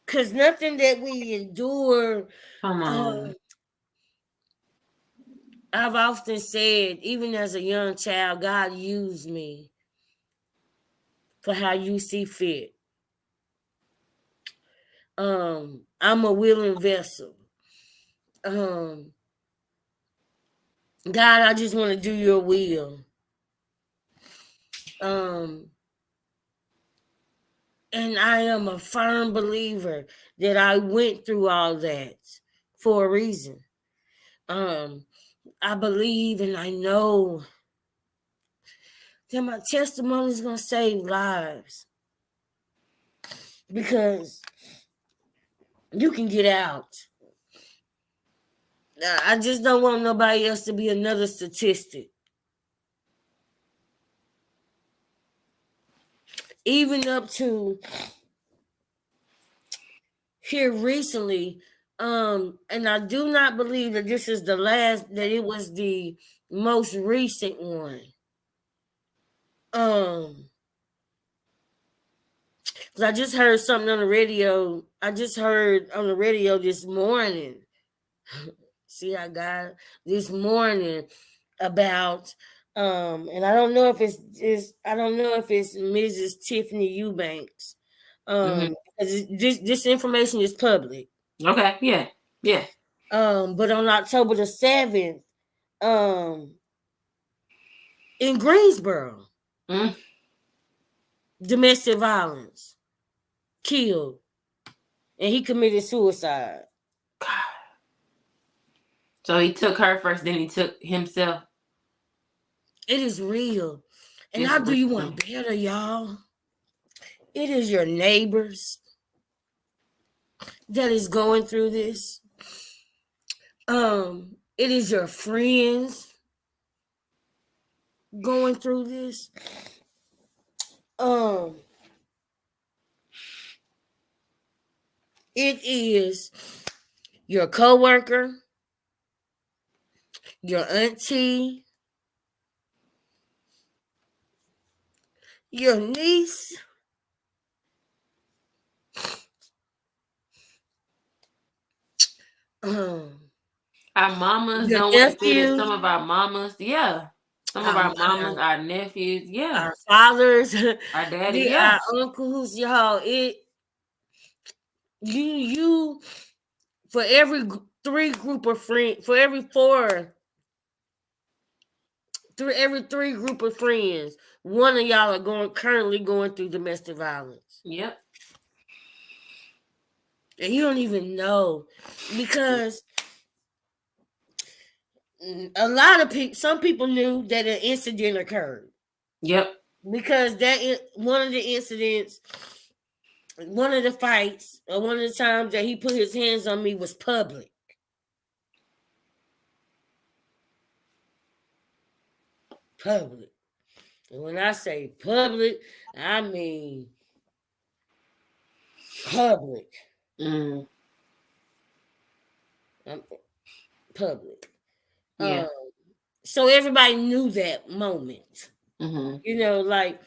Cause nothing that we endure, Come um, on. I've often said, even as a young child, God used me for how you see fit. I'm a willing vessel. Um, God, I just want to do your will. Um, and I am a firm believer that I went through all that for a reason. Um, I believe and I know that my testimony is gonna save lives, because you can get out. I just don't want nobody else to be another statistic. Even up to here recently, and I do not believe that this is the last, that it was the most recent one. Um, 'Cause I just heard something on the radio. I just heard on the radio this morning. See, I got this morning about, and I don't know if I don't know if it's Mrs. Tiffany Eubanks. Hmm. Because this information is public. Okay. Yeah. Yeah. But on October the 7th, um, in Greensboro, Mm. domestic violence, killed, and he committed suicide. So he took her first, then he took himself. It is real. And It's how do you real. want better, y'all? It is your neighbors that is going through this. It is your friends going through this. Um, it is your coworker, your auntie, your niece, um, Our mamas your don't want to say that. nephew, Some of our mamas, yeah. Some of our, our mamas, our nephews, yeah. our fathers, Our daddy, yeah. our uncles, y'all. You for every three group of friends, for every every three group of friends, one of y'all are currently going through domestic violence, Yep. and you don't even know, because a lot of people, some people knew that an incident occurred, Yep. because one of the incidents, one of the fights, or one of the times that he put his hands on me was public. Public. And when I say public, I mean public. Mm, Um, public. yeah. Um, so everybody knew that moment. Mm-hmm. Like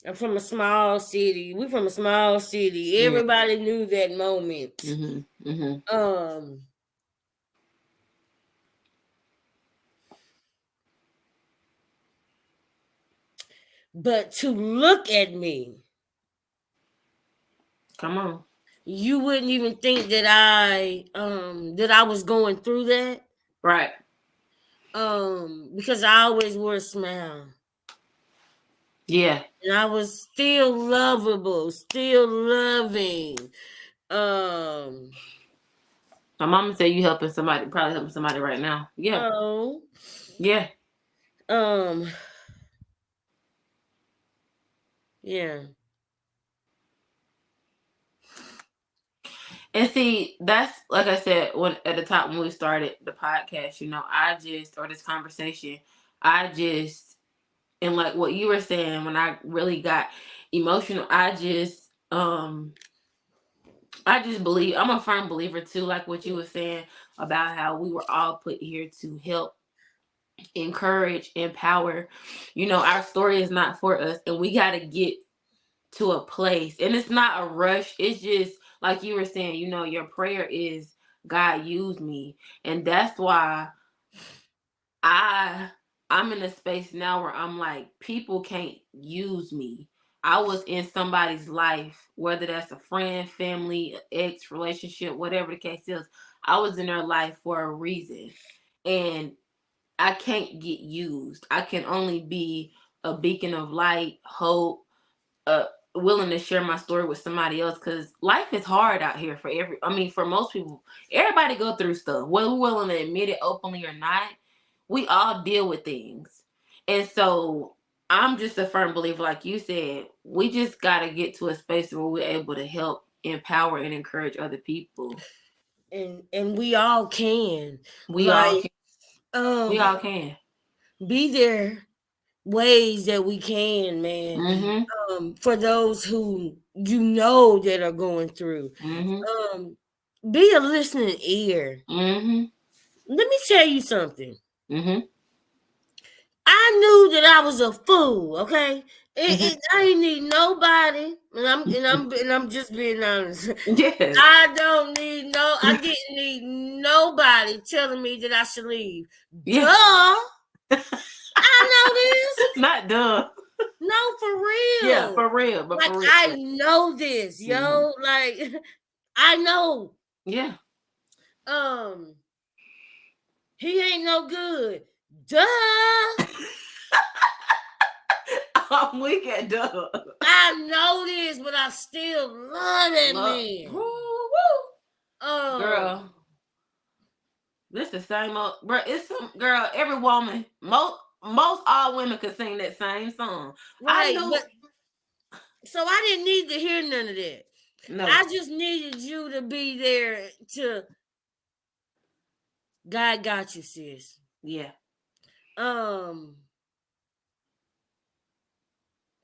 I'm from a small city. We from a small city. Yeah. Everybody knew that moment. Mm-hmm. Mm-hmm. Um, but to look at me, Come on. you wouldn't even think that I was going through that. Right. Because I always wore a smile. Yeah. And I was still lovable, still loving. Um, My mama said you helping somebody, probably helping somebody right now. Yeah. oh, Yeah. um, yeah. And see, that's like I said when at the top when we started the podcast, I just or this conversation, I just and like what you were saying when I really got emotional, I just believe I'm a firm believer too, like what you were saying about how we were all put here to help, encourage, empower. Our story is not for us, and we got to get to a place, and it's not a rush. It's just like you were saying. Your prayer is, God, use me, and that's why I I'm in a space now where I'm like, people can't use me. I was in somebody's life, whether that's a friend, family, ex relationship, whatever the case is. I was in their life for a reason, and I can't get used. I can only be a beacon of light, hope, uh willing to share my story with somebody else, because life is hard out here for most people. Everybody go through stuff, whether we're willing to admit it openly or not. We all deal with things. And so I'm just a firm believer, like you said, we just got to get to a space where we're able to help, empower, and encourage other people. And we all can. We all Like, can. We um, all can. be there ways that we can, man. Mm-hmm. For those who that are going through. Mm-hmm. Um, be a listening ear. Mm-hmm. Let me tell you something. Mm-hmm. I knew that I was a fool. Okay, Mm-hmm. I ain't need nobody, and I'm just being honest. Yes. I don't need no. I didn't need nobody telling me that I should leave. Duh, Yeah. I know this. Not dumb. No, for Yeah, real. for real, but Like for real. I know this, Mm-hmm. yo. Like I know. Yeah. Um, he ain't no good. Duh. I'm weak at dumb. I know this, but I still love that Love. Woo, man. woo. Um, Girl, this the same old. Bro, it's some girl. Every woman, most all women could sing that same song. I right, knew. but so I didn't need to hear none of that. No. I just needed you to be there to God got you, sis. Yeah. Um,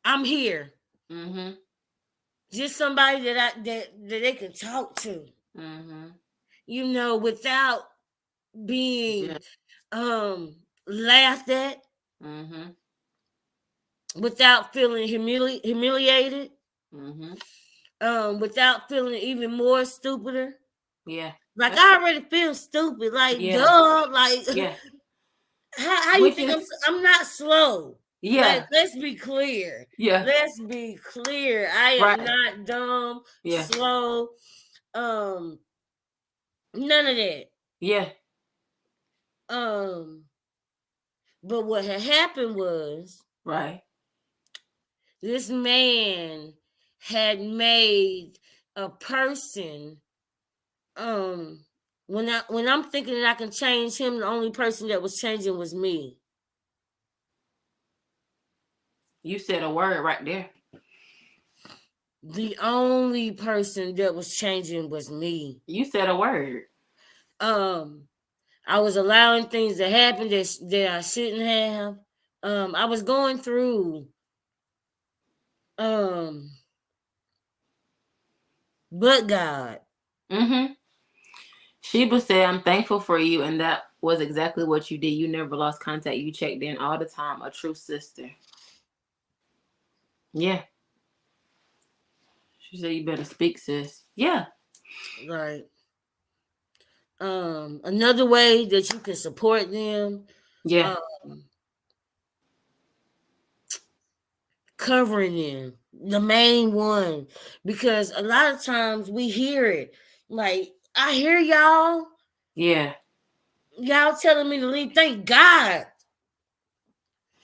I'm here. Mm-hmm. Just somebody that they can talk to. Mm-hmm. Without Yeah. being laughed at, Mm-hmm. without feeling humiliated, Mm-hmm. without feeling even more stupider. Yeah. Like That's I already feel stupid. Like yeah. duh. Like Yeah. how you Which think is I'm not slow. Like yeah. let's be clear. Yeah. Let's be clear. I am Right. not dumb, Yeah. slow. Um, none of that. Yeah. Um, but what had happened was Right. this man had made a person. When I'm thinking that I can change him, the only person that was changing was me. You said a word right there. The only person that was changing was me. You said a word. Um, I was allowing things to happen that I shouldn't have. I was going through um but God. Mm-hmm. Sheba said, I'm thankful for you, and that was exactly what you did. You never lost contact. You checked in all the time. A true sister. Yeah. She said, you better speak, sis. Yeah. Right. Another way that you can support them, Yeah. um, covering them, the main one, because a lot of times we hear it. Like, I hear Yeah. y'all telling me to leave. Thank God.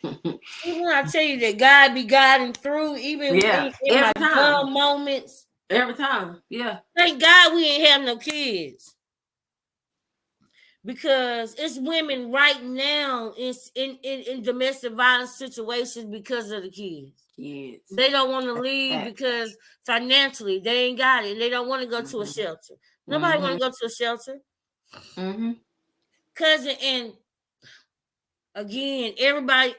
Even when I tell you that God be guiding through, even Yeah. in my Every time. dumb moments, Every time. Yeah. thank God we ain't have no kids. Because it's women right now in domestic violence situations because of the kids. Kids. They don't want to That's leave fact. because financially they ain't got it. They don't want to go to a Mm-hmm. shelter. Nobody want Mm-hmm. to go to a shelter. Mm-hmm. Cousin, and again, everybody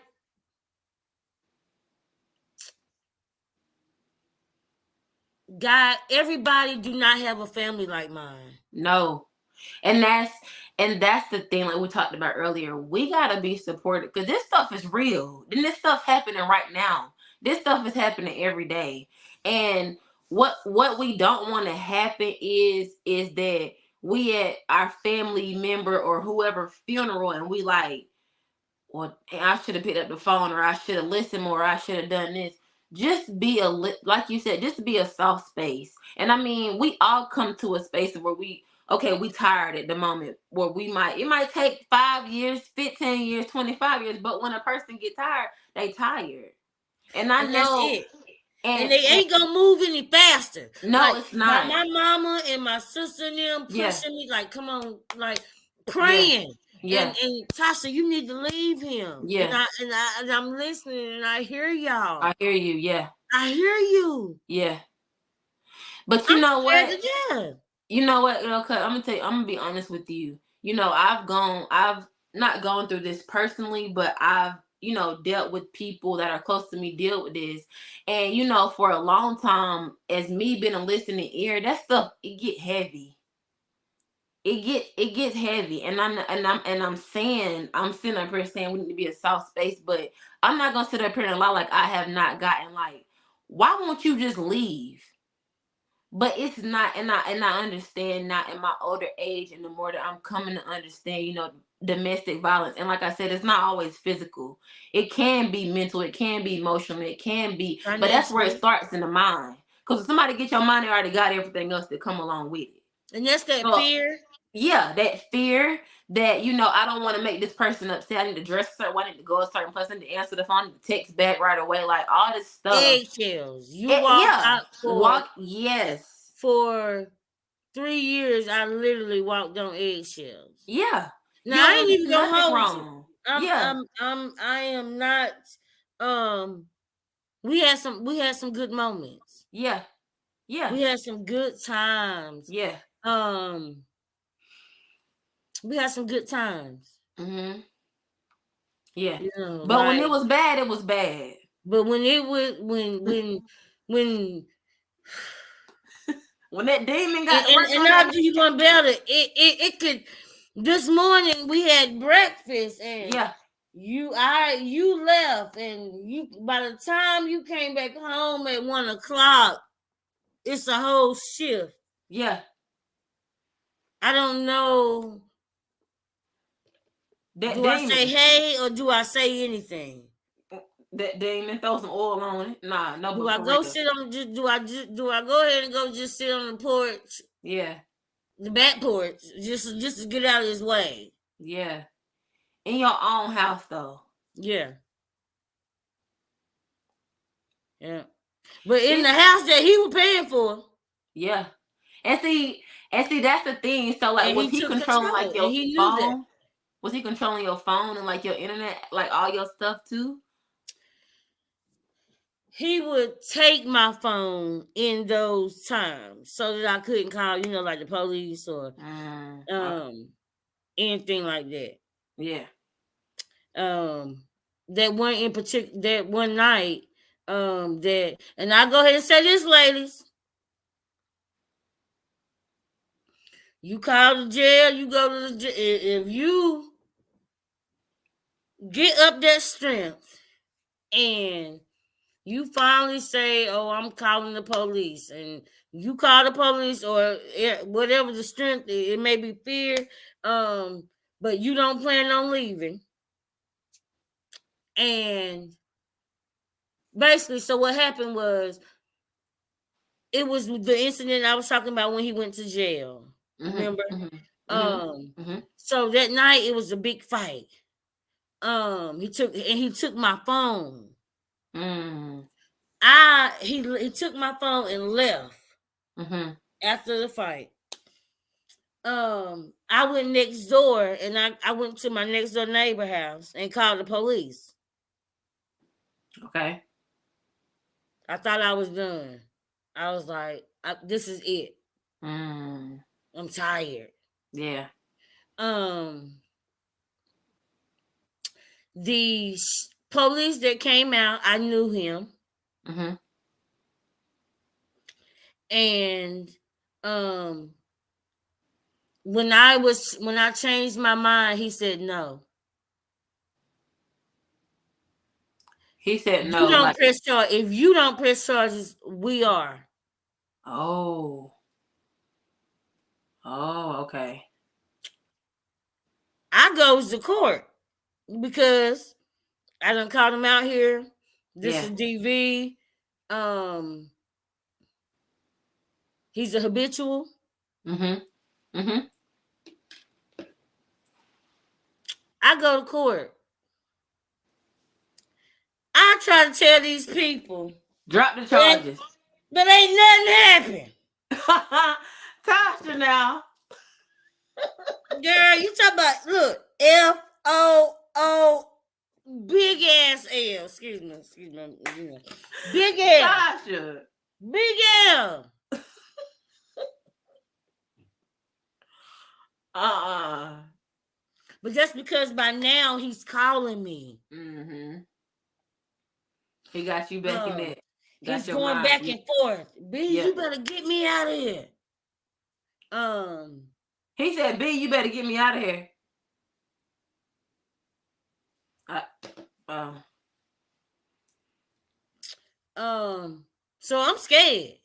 do not have a family like mine. No. And that's the thing, like we talked about earlier. We gotta be supported because this stuff is real. And this stuff happening right now. This stuff is happening every day. And what we don't want to happen is that we at our family member or whoever funeral and we like, well, I should have picked up the phone, or I should have listened more, or I should have done this. Just be like you said, just be a soft space. And I mean, we all come to a space where we tired at the moment, where it might take 5 years, 15 years, 25 years, but when a person get tired, they tired. And I And that's know, it. And they and ain't gonna move any faster. no, Like it's my, not. my mama and my sister and them Yeah, pushing me, like, come on, like yeah, praying. yeah, And Tasha, you need to leave him. And yeah. I'm listening and I hear I y'all. hear you. Yeah, I hear you. yeah. But you I'm know scared what? to death. You know what, Cut? I'm gonna tell you. I'm gonna be honest with you. I've not gone through this personally, but I've dealt with people that are close to me deal with this, and for a long time, as me being a listening ear, that stuff it get heavy. It gets heavy, and I'm sitting up here saying we need to be a soft space, but I'm not gonna sit up here and lie like I have not gotten like, why won't you just leave? But it's not, and I understand now in my older age, and the more that I'm coming to understand, domestic violence. And like I said, it's not always physical. It can be mental, it can be emotional, it can be, but that's where it Financially. starts in the mind. Because if somebody get your mind, they already got everything else that come along with it. And that's that So fear. yeah, that fear that I don't want to make this person upset. I need to dress a certain way, I need to go a certain place, I need to answer the phone, I need to text back right away, like all this stuff. Eggshells. You walked Yeah, out walk. Yes. for 3 years. I literally walked on eggshells. Yeah. Now You don't I want ain't to do even gonna nothing hold you. wrong. Yeah. I am not. Um, we had some good moments. Yeah. Yeah. We had some good times. Yeah. Um, we had some good times. Mhm. Yeah. You know, But when like, it was bad, it was bad. but when it was when When that demon got to working and on that I'll do you man. one better. It could. This morning we had breakfast and Yeah. you left, and you by the time you came back home at 1 o'clock, it's a whole shift. Yeah. I don't know. That Do I say demon. hey or do I say anything? That demon. Throw some oil on it. Nah, no, Do but I for go real. sit on do I go ahead and go just sit on the porch, Yeah. the back porch, just to get out of his way? Yeah. In your own house though. Yeah, yeah. But in the It's house that he was paying for, yeah. And see, that's the thing. So like, and was he he took controlling control, like and your he knew that. phone? Was he controlling your phone and like your internet, like all your stuff too? He would take my phone in those times so that I couldn't call, like the police or Okay. um anything like that. Yeah. Um that one in particular, that one night, that, and I go ahead and say this, ladies, You call the jail, you go to the jail. If you get up that strength and you finally say, "Oh, I'm calling the police," and you call the police or whatever the strength, it may be fear, but you don't plan on leaving. And basically, so what happened was, it was the incident I was talking about when he went to jail. Remember? So that night it was a big fight. He took my phone. He took my phone and left after the fight. I went next door and I went to my next door neighbor house and called the police. Okay. I thought I was done. I was like, this is it. Mm. I'm tired. Yeah. The police that came out, I knew him. And when I changed my mind, he said no. He said no. You don't press charges. If you don't press charges, we are. Oh. Oh, okay. I goes to court because I done called him out here. This is DV. He's a habitual. I go to court. I try to tell these people, drop the charges, but ain't nothing happened. Tasha, now, girl, you talk about, look, FOO, big ass L. Excuse me. Big L. Tasha. Big L. But that's because by now he's calling me. He got you back in there. He's going back and forth. B, you better get me out of here. He said, B, you better get me out of here. So I'm scared.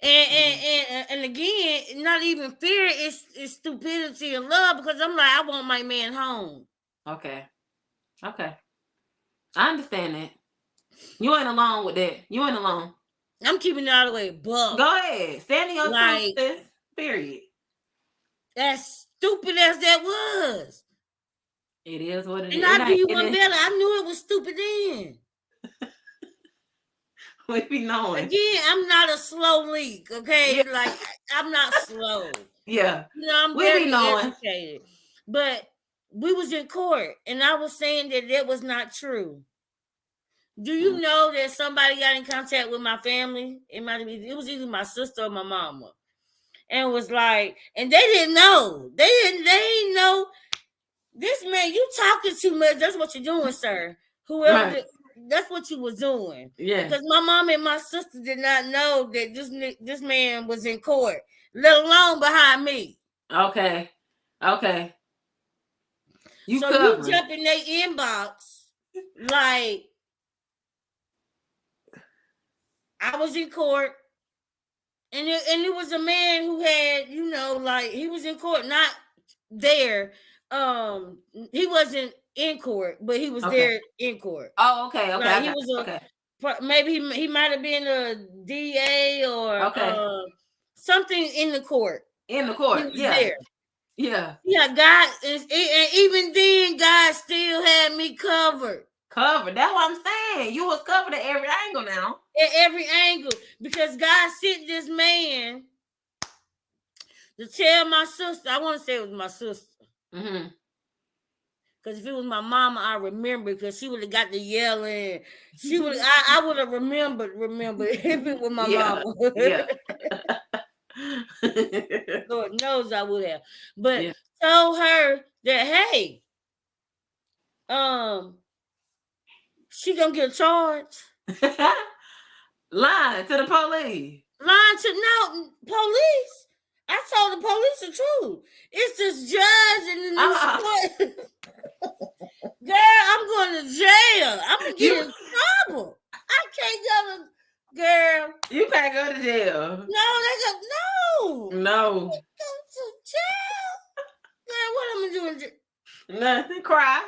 And again, not even fear, it's stupidity and love, because I'm like, I want my man home. Okay. I understand that. You ain't alone with that. You ain't alone. I'm keeping it all the way above. Go ahead. Stand in your truth, sis. Period. As stupid as that was. It is what it is. And I'll do you one better. I knew it was stupid then. We be knowing. Again, I'm not a slow leak, okay? Yeah. Like, I'm not slow. Yeah. You know, I'm very educated. But we was in court, and I was saying that was not true. Do you know that somebody got in contact with my family? It was either my sister or my mama. And was like, and they didn't know. They didn't know. This man, you talking too much. That's what you're doing, sir. Whoever that's what you was doing. Yeah. Because my mom and my sister did not know that this man was in court, let alone behind me. Okay. You jump in their inbox like I was in court, and it was a man who had, like, he was in court, not there. He wasn't in court, but he was there in court. Oh, okay. Like, he was maybe he might have been a DA or something in the court. In the court, he was there. Yeah. God, and even then, God still had me covered. That's what I'm saying. You was covered at every angle now. At every angle, because God sent this man to tell my sister. I want to say it was my sister. Because if it was my mama, I remember, because she would have got the yelling. She would. I would have remembered if it was my mama. Yeah. Lord knows I would have. But told her that, hey, she gonna get charged. Lying to the police. Lying to police. I told the police the truth. It's this judge in the new Uh-uh. sport. Girl, I'm going to jail. I'm gonna You get in trouble. I can't go to girl. you can't go to jail. No, they go no. No. Go to jail. Girl, what am I doing? Nothing. Cry.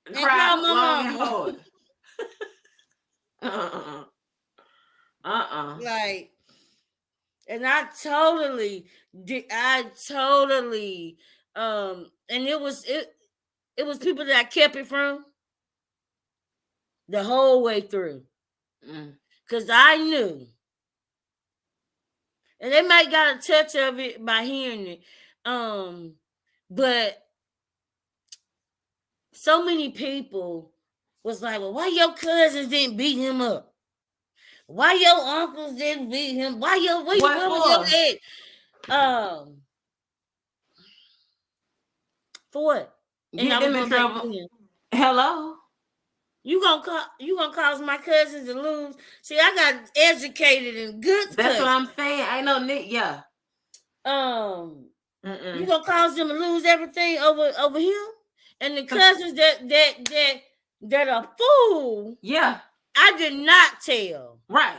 And call Cry my long and mama. hard. Uh-uh. Uh-uh. Like, and I totally did. I totally and it was people that I kept it from the whole way through. Mm. Cause I knew. And they might got a touch of it by hearing it. But so many people was like, well, why your cousins didn't beat him up? Why your uncles didn't beat him? Why where What was your for? head? For what? And Get I was them in going back trouble. to him. Hello? You gonna cause my cousins to lose? See, I got educated in good That's what cousins. I'm saying. Ain't no Nick. Yeah. You gonna cause them to lose everything over him? And the cousins that are fool. Yeah. I did not tell. Right.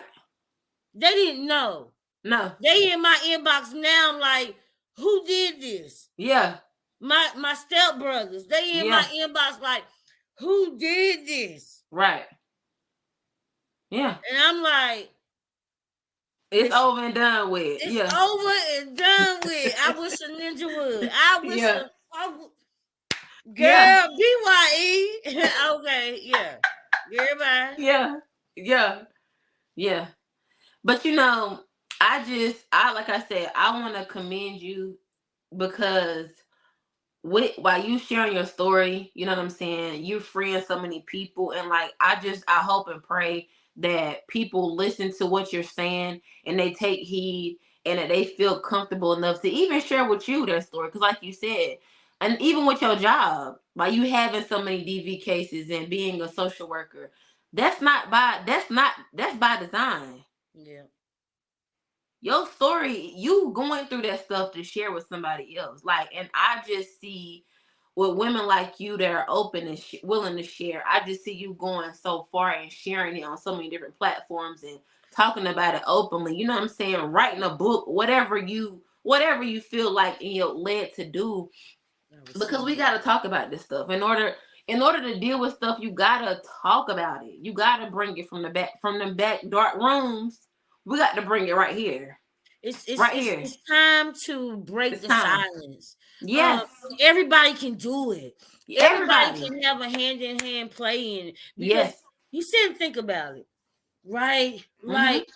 They didn't know. No. They in my inbox now. Like, who did this? Yeah. My stepbrothers. They in my inbox. Like, who did this? Right. Yeah. And I'm like, it's over and done with. It's Yeah. over and done with. I wish a ninja would. I wish Yeah. Girl, BYE. Okay, yeah. Goodbye. Yeah. Yeah. Yeah. But I like I said, I want to commend you because while you sharing your story, you know what I'm saying, you're freeing so many people, and like I hope and pray that people listen to what you're saying and they take heed and that they feel comfortable enough to even share with you their story. Because like you said, and even with your job, like you having so many DV cases and being a social worker, that's by design. Yeah. Your story, you going through that stuff to share with somebody else. Like, and I just see with women like you that are open and willing to share, I just see you going so far and sharing it on so many different platforms and talking about it openly. You know what I'm saying? Writing a book, whatever you feel like you're led to do, because we got to talk about this stuff. In order to deal with stuff, you got to talk about it. You got to bring it from the back dark rooms. We got to bring it right here. It's here. It's time to break the silence. Yes. Everybody can do it. Everybody can have a hand-in-hand play in it. Because yes. You sit and think about it. Right? Mm-hmm. Like,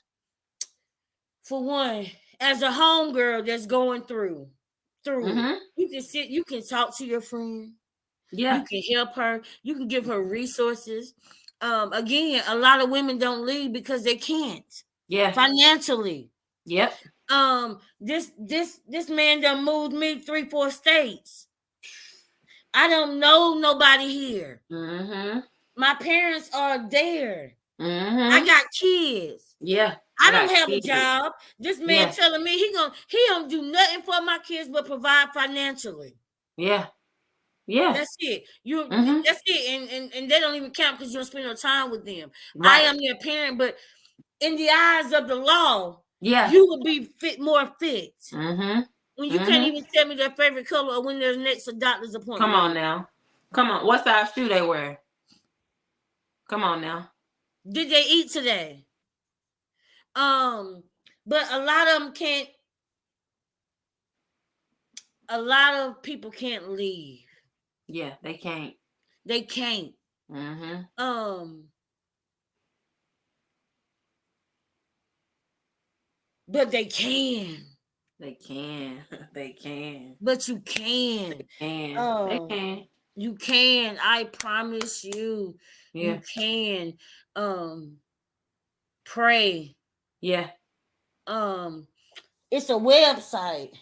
for one, as a homegirl that's going through mm-hmm. You can talk to your friend. Yeah. You can help her. You can give her resources. Again, a lot of women don't leave because they can't. Yeah. Financially. Yep. This man done moved me 3-4 states. I don't know nobody here. Mm-hmm. My parents are there. Mm-hmm. I got kids. Yeah. I don't have a job. This man telling me he don't do nothing for my kids but provide financially. Yeah. Yeah. That's it. That's it. And they don't even count because you don't spend no time with them. Right. I am their parent, but in the eyes of the law, you would be more fit. Mm-hmm. When you can't even tell me their favorite color or when there's next a doctor's appointment. Come on now. Come on. What size shoe they wear? Come on now. Did they eat today? But a lot of them can't. A lot of people can't leave. Yeah, they can't. They can't. Mm-hmm. But they can. They can. They can. But you can. They can. They can. You can. I promise you. Yeah. You can. Pray. Yeah. It's a website.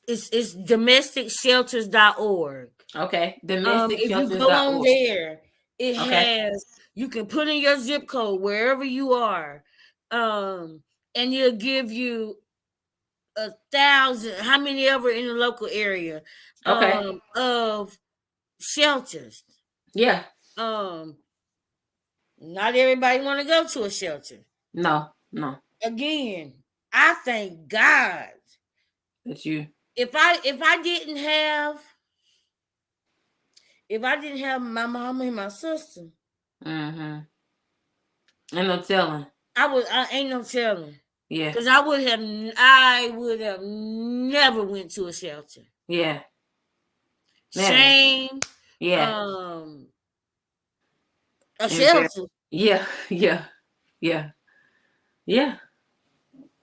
It's domesticshelters.org. Okay. Domesticshelters.org. If you go on there, It Okay. has, you can put in your zip code wherever you are, and it'll give you 1,000, how many ever in the local area, Okay. of shelters. Yeah. Um, Not everybody want to go to a shelter. No. No. Again, I thank God. That you. If I didn't have my mama and my sister, Mm-hmm. And no telling. I ain't no telling. Yeah. Cause I would have never went to a shelter. Yeah. Never. Shame, Yeah. um, a Embarrassed. shelter, Yeah. Yeah. Yeah. Yeah.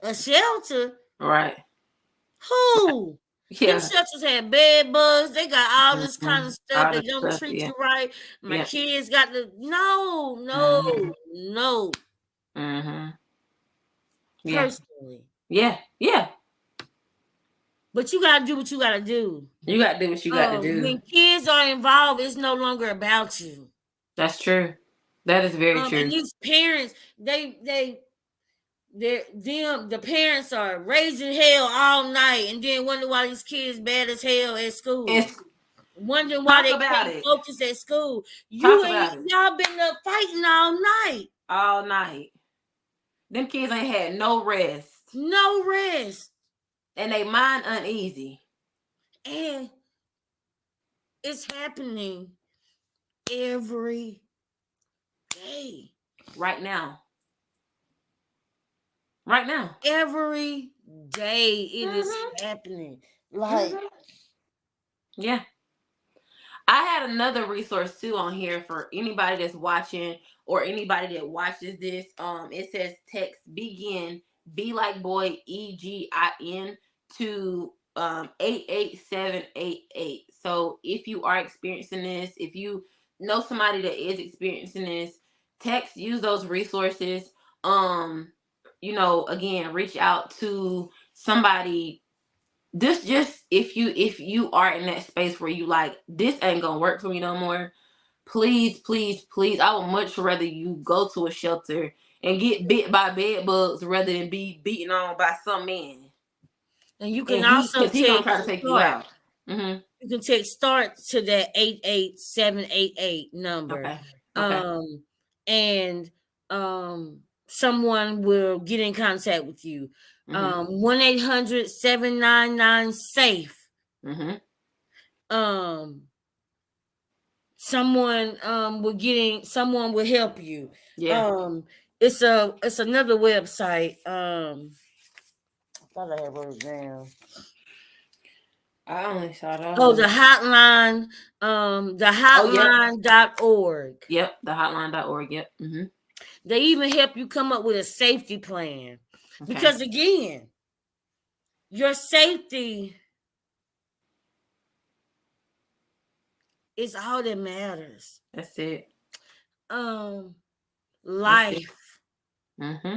a shelter. Right. Who? Them Yeah. shelters had bed bugs. They got all this kind Mm-hmm. of stuff. All They the don't stuff. treat Yeah. you right. My Yeah. kids got the no, no, Mm-hmm. no. Mm-hmm. Yeah. Personally, Yeah. Yeah. but you gotta do what you gotta do. You got to do what you got to do. When kids are involved, it's no longer about you. That's true. That is very And true. these parents, the parents are raising hell all night, and then wonder why these kids bad as hell at And school. Wondering why talk they about can't it. focus at school. Talk about it Y'all been up fighting all night. all night. Them kids ain't had no rest, No rest. and they mind uneasy And it's happening every day. right now. Right now. Every day it is Mm-hmm. happening. Like, Mm-hmm. Yeah. I had another resource too on here for anybody that's watching or anybody that watches this. It says text begin be like boy EGIN to 88788. So if you are experiencing this, if you know somebody that is experiencing this, text, use those resources. Um, again, reach out to somebody. This just if you are in that space where you like this ain't gonna work for me no more, please, please, please, I would much rather you go to a shelter and get bit by bed bugs rather than be beaten on by some man. and you can And he also because he gonna text try to take you start. out. Mm-hmm. You can text start to that 88788 number. Okay. Okay. Um and someone will get in contact with you. Mm-hmm. 1-800-799-SAFE. Mm-hmm. Um someone will help you. Yeah. Um it's another website. I thought I had wrote it down. I only saw Oh, those. the hotline, the Oh, yep. hotline.org. Yep. The hotline.org. Yep. Mm-hmm. They even help you come up with a safety plan. Okay. Because again, your safety is all that matters. That's it. Um, That's it. Life. Mm-hmm.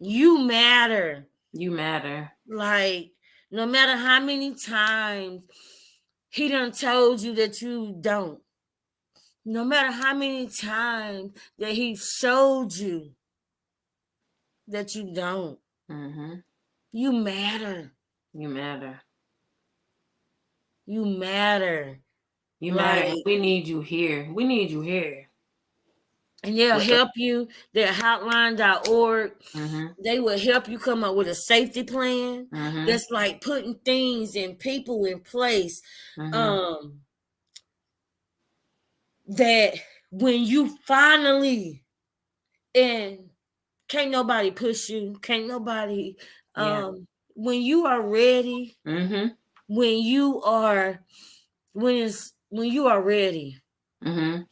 You matter. You matter. Like, no matter how many times he done told you that you don't. No matter how many times that he showed you that you don't. Mm-hmm. You matter. You matter. You matter. You matter, and Like, we need you here. We need you here. and they'll Well, help you. Their hotline.org. mm-hmm. They will help you come up with a safety plan. Mm-hmm. That's like putting things and people in place. Mm-hmm. Um, that when you finally, and can't nobody push you, can't nobody, Yeah. when you are ready, Mm-hmm. when you are when you are ready, Mm-hmm.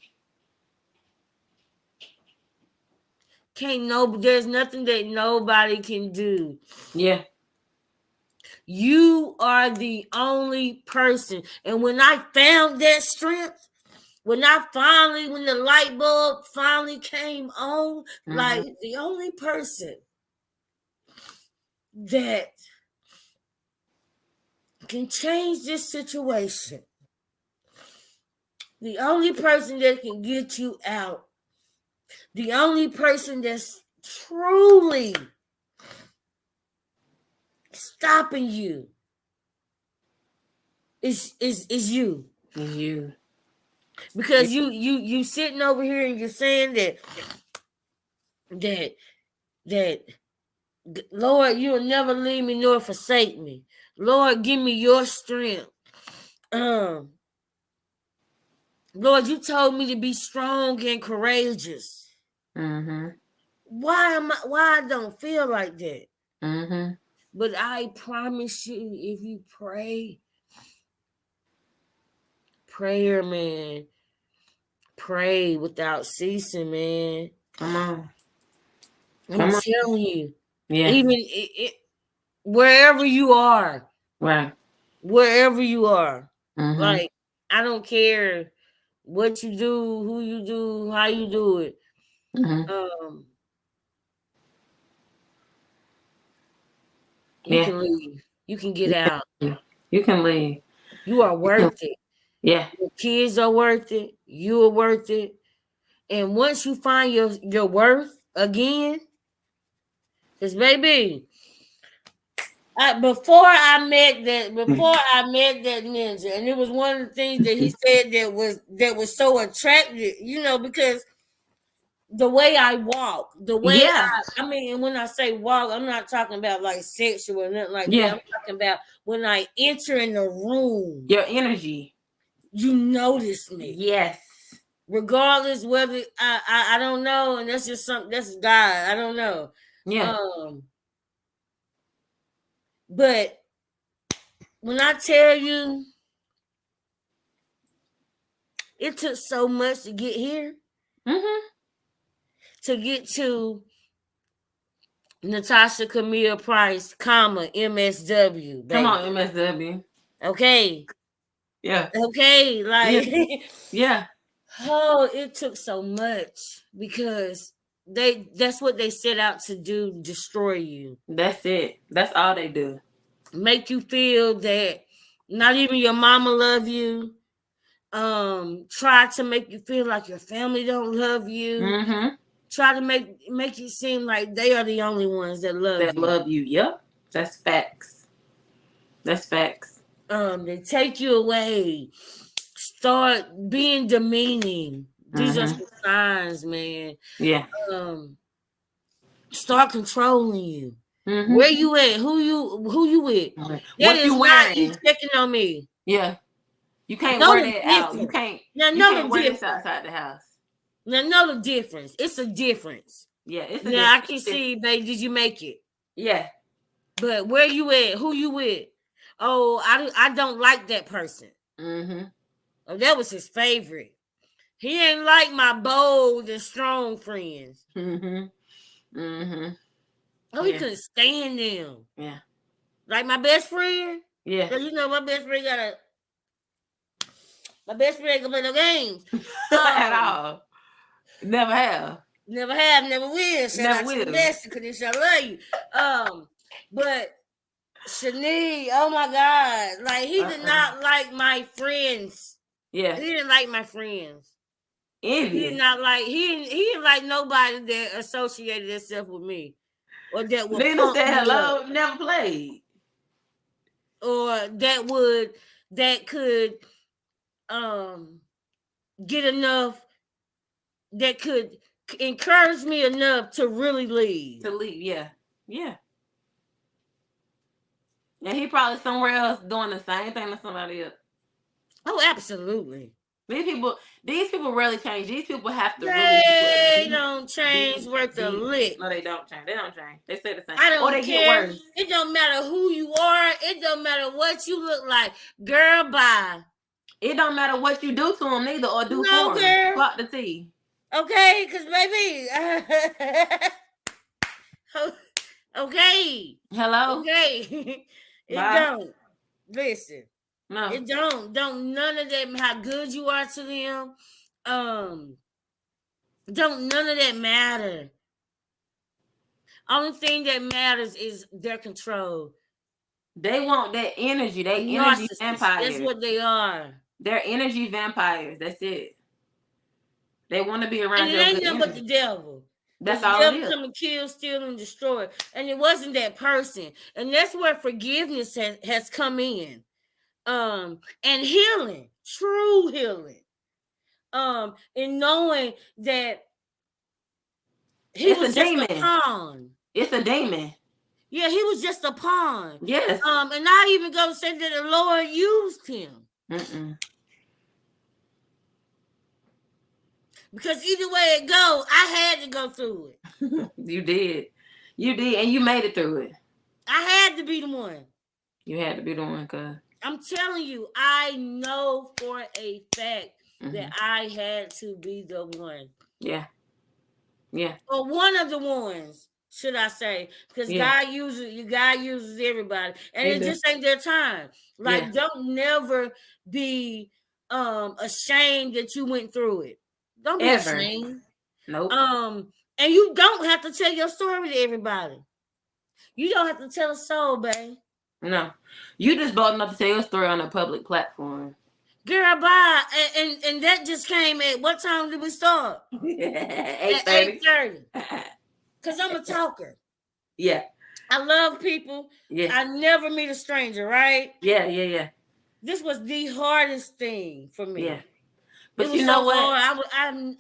there's nothing that nobody can do. Yeah. You are the only person. And when I found that strength, when the light bulb finally came on, Mm-hmm. like the only person that can change this situation The only person that can get you out, the only person that's truly stopping you is you. It's you. Yeah. Because you sitting over here and you're saying that that Lord, you'll never leave me nor forsake me. Lord, give me your strength. Um, Lord, you told me to be strong and courageous. Mm-hmm. Why I don't feel like that? Mm-hmm. But I promise you, if you pray, prayer, man, pray without ceasing, man. Come on. I'm Come on. telling you, Yeah. even wherever you are, Right. wherever you are, Mm-hmm. like I don't care what you do, who you do, how you do it. Mm-hmm. Um, you Yeah. can leave. You can get You can out. leave. You can leave. You are You can, worth it. yeah. Your kids are worth it. You are worth it. And once you find your worth again, because baby, before I met that ninja, and it was one of the things that he said that was so attractive, because the way I walk, the way Yeah. I mean, and when I say walk, I'm not talking about like sexual or nothing like that. Yeah. I'm talking about when I enter in the room, Your energy. you notice me. Yes. Regardless whether I don't know, and that's just something that's God. I don't know. Yeah. Um, but when I tell you it took so much to get here, Mm-hmm. to get to Natasha Camille Price, comma MSW, Come on, baby. MSW. Okay. Yeah. Okay, Yeah. like Yeah. oh, it took so much because that's what they set out to do, destroy you. That's it. That's all they do. Make you feel that not even your mama love you. Try to make you feel like your family don't love you. Mm-hmm. Try to make you seem like they are the only ones that love That you. love you. Yep. That's facts. That's facts. They take you away, start being demeaning. These are Mm-hmm. some signs, man. Yeah. Start controlling you. Mm-hmm. Where you at? Who you with? Okay. That What is you not you wearing? checking on me. Yeah. You can't Know wear the that out. You difference. can't Now you know can't the wear this difference. outside the house. Now know the difference. It's a difference. Yeah, it's a Now I difference. can see, babe, did you make it? Yeah. But where you at? Who you with? Oh, I don't like that person. Mm-hmm. Oh, that was his favorite. He ain't like my bold and strong friends. Mm-hmm. Mm-hmm. Oh, he Yeah. couldn't stand them. Yeah. Like my best friend. Yeah. Cause my best friend can play no games. At Um, all. Never have. Never have, never will. Shout Never out to the will. bestie, cause I love you. But Shanique, oh my God, like he did Uh-uh. not like my friends. Yeah. He didn't like my friends. He did Envious. not like he didn't like nobody that associated themselves with me or that would Nina pump said me up hello. Never played. or that could um get enough that could encourage me enough to really leave. To leave. Yeah. Yeah. And he probably somewhere else doing the same thing to somebody else. Oh, absolutely. These people rarely change. These people have to really do a They deep, don't change deep, worth a deep. lick. No, they don't change. They don't change. They stay the same. I Or don't they get care. worse. It don't matter who you are. It don't matter what you look like. Girl, bye. It don't matter what you do to them neither or do No, for them. girl. Fuck the tea. Okay, because baby. Okay. Hello? Okay. It Bye. don't. Listen. No. It don't none of them how good you are to them. Um, don't none of that matter. Only thing that matters is their control. They want that energy. A They energy narcissist. That's vampires. what they are. They're energy vampires. That's it. They want to be And around it your ain't good nothing but the energy. devil. Because That's the all it devil is. come and kill, steal, and destroy. And it wasn't that person. And that's where forgiveness has come in. And healing, true healing. And knowing that he It's a was just a demon. pawn. It's a demon. Yeah, he was just a pawn. Yes. And I even go say that the Lord used him. Mm-mm. Because either way it go, I had to go through it. You did. You did, and you made it through it. I had to be the one. You had to be the one, cuz. I'm telling you, I know for a fact that Mm-hmm. I had to be the one. Yeah. Yeah. Or one of the ones, should I say? Because Yeah. God uses everybody. And He it do. just ain't their time. Yeah. Like, don't never be ashamed that you went through it. Don't be Ever. ashamed. Nope. And you don't have to tell your story to everybody. You don't have to tell a soul, babe. No. You just bold enough to tell your story on a public platform. Girl, bye. And that just came at what time did we start? 8:30. At 8:30. Because I'm a talker. Yeah. I love people. Yeah. I never meet a stranger, right? Yeah. Yeah. Yeah. This was the hardest thing for me. Yeah. It But was you so know what? hard.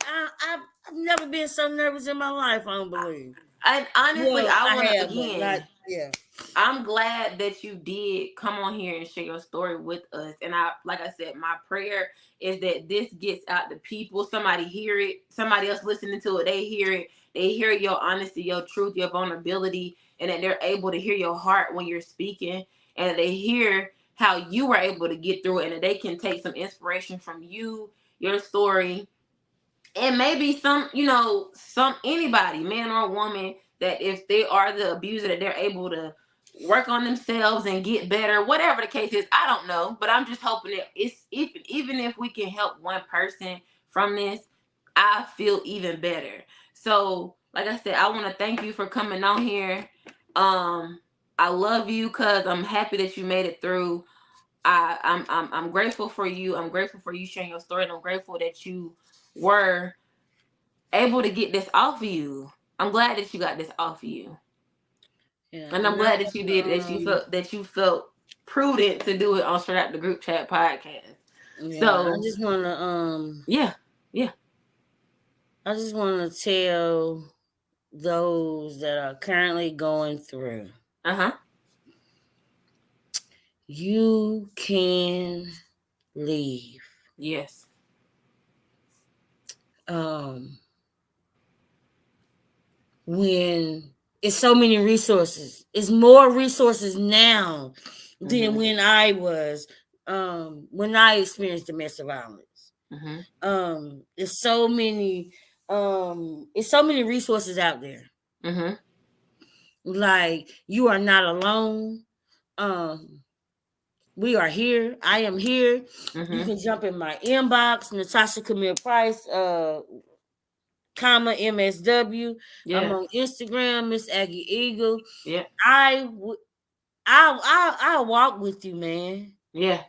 I've never been so nervous in my life, I don't believe. I honestly, Well, I I want to have, but not, again. yeah. I'm glad that you did come on here and share your story with us. And I, like I said, my prayer is that this gets out to people. Somebody hear it. Somebody else listening to it, they hear it. They hear your honesty, your truth, your vulnerability, and that they're able to hear your heart when you're speaking, and that they hear how you were able to get through it, and that they can take some inspiration from you, your story, and maybe some anybody, man or woman, that if they are the abuser, that they're able to work on themselves and get better, whatever the case is. I don't know, but I'm just hoping that it's, if even if we can help one person from this, I feel even better. So like I said, I want to thank you for coming on here. I love you because I'm happy that you made it through. I'm grateful for you. I'm grateful for you sharing your story, and I'm grateful that you were able to get this off of you. I'm glad that you got this off of you. Yeah. And I'm And glad that you did it, that you felt prudent to do it on Straight Out the Group Chat podcast. yeah, I So just wanna yeah. Yeah. I just wanna tell those that are currently going through. Uh-huh. You can leave. Yes. Um, when it's so many resources, it's more resources now than Mm-hmm. when I experienced domestic violence. Mm-hmm. It's so many resources out there. Mm-hmm. Like, you are not alone. Um, we are here. I am here. You Mm-hmm. can jump in my inbox, Natasha Camille Price, comma MSW. I'm Yeah. on Instagram, Miss Aggie Eagle. Yeah. I'll walk with you, man. Yeah.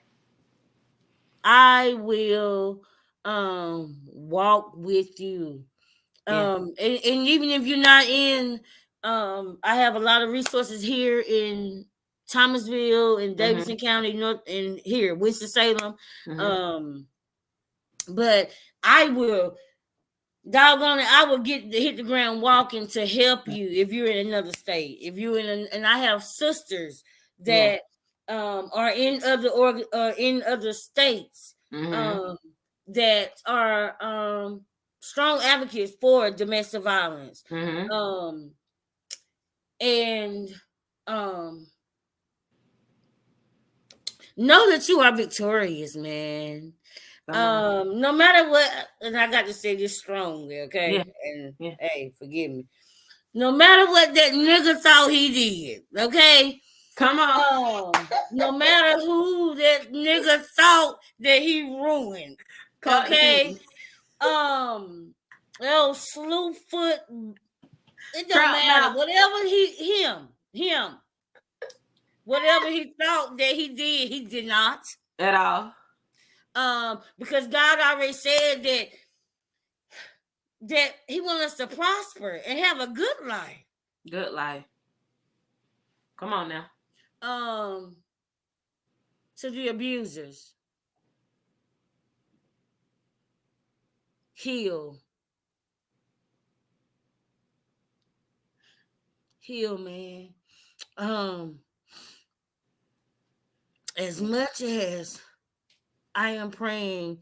I will walk with you. Yeah. And even if you're not in, I have a lot of resources here in Thomasville and Mm-hmm. Davidson County, North, and here, Winston-Salem. Mm-hmm. Um, but I will, doggone it, I will hit the ground walking to help you if you're in another state. If you're and I have sisters Yeah. that are in other states, Mm-hmm. um that are strong advocates for domestic violence. Mm-hmm. Um and um know that you are victorious, man. Come on. No matter what, and I got to say this strongly, Yeah. okay? And Yeah. hey, forgive me. No matter what that nigga thought he did, okay? Come on. No matter who that nigga thought that he ruined, Cotton okay? Keaton. Oh, slew foot, it don't Trout matter. mouth. Whatever him, whatever he thought that he did not. At all. Because God already said that He wants us to prosper and have a good life. Good life. Come on now. Um, to the abusers, heal, heal, man. As much as I am praying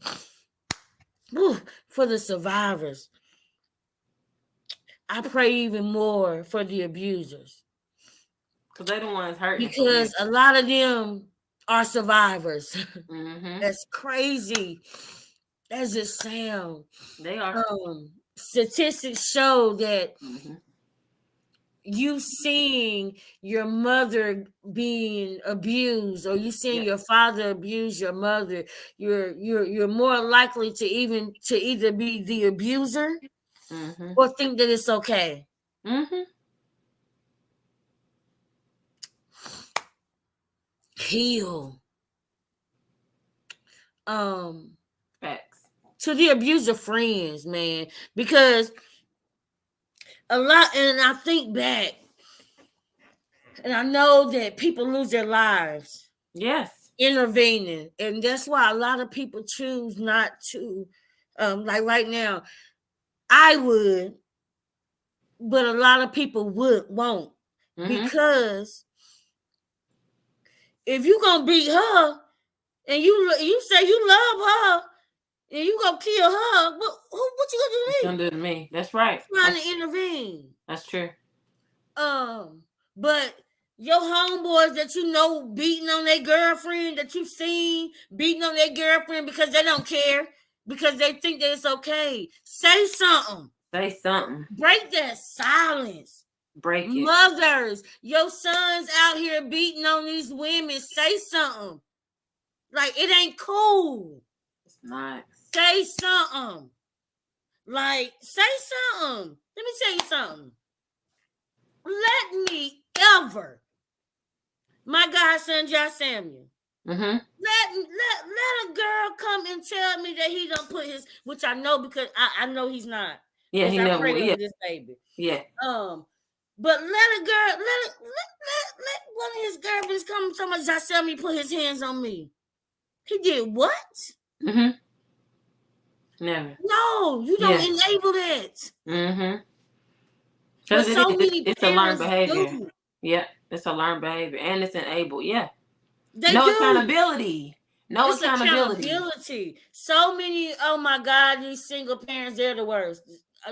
for the survivors, I pray even more for the abusers. Because they're the ones hurting for real. Because a lot of them are survivors. Mm-hmm. That's crazy. As it sounds. They are. Statistics show that Mm-hmm. you seeing your mother being abused, or you seeing Yep. your father abuse your mother, you're more likely to either be the abuser Mm-hmm. or think that it's okay. Mm-hmm. Heal. Facts. To the abuser friends, man, because a lot, and I think back, and I know that people lose their lives Yes. intervening, and that's why a lot of people choose not to. Like right now, I would, but a lot of people won't, Mm-hmm. because if you gonna beat her and you say you love her and you gonna kill her, what you gonna do to Don't me? do it to me. That's right. Trying to intervene. That's true. But your homeboys that you know beating on their girlfriend, that you seen beating on their girlfriend because they don't care, because they think that it's okay. Say something. Say something. Break that silence. Break it. Mothers, your sons out here beating on these women. Say something. Like, it ain't cool. It's not. Say something. Like, say something. Let me tell you something. Let me ever, my godson Josh Samuel, Mm-hmm. let a girl come and tell me that he don't put his, which I know, because I know he's not, Yeah, because he I never pray will. over Yeah. this baby. Yeah. But let one of his girlfriends come and tell me Josh Samuel put his hands on me. He did what? Mm-hmm. Never. No, you don't enable that. Mm-hmm. But Because it so is. many It's a learned parents behavior. do. Yeah. It's a learned behavior. And it's enabled. Yeah. They No do. accountability. No It's accountability. accountability. So many, oh my God, these single parents, they're the worst.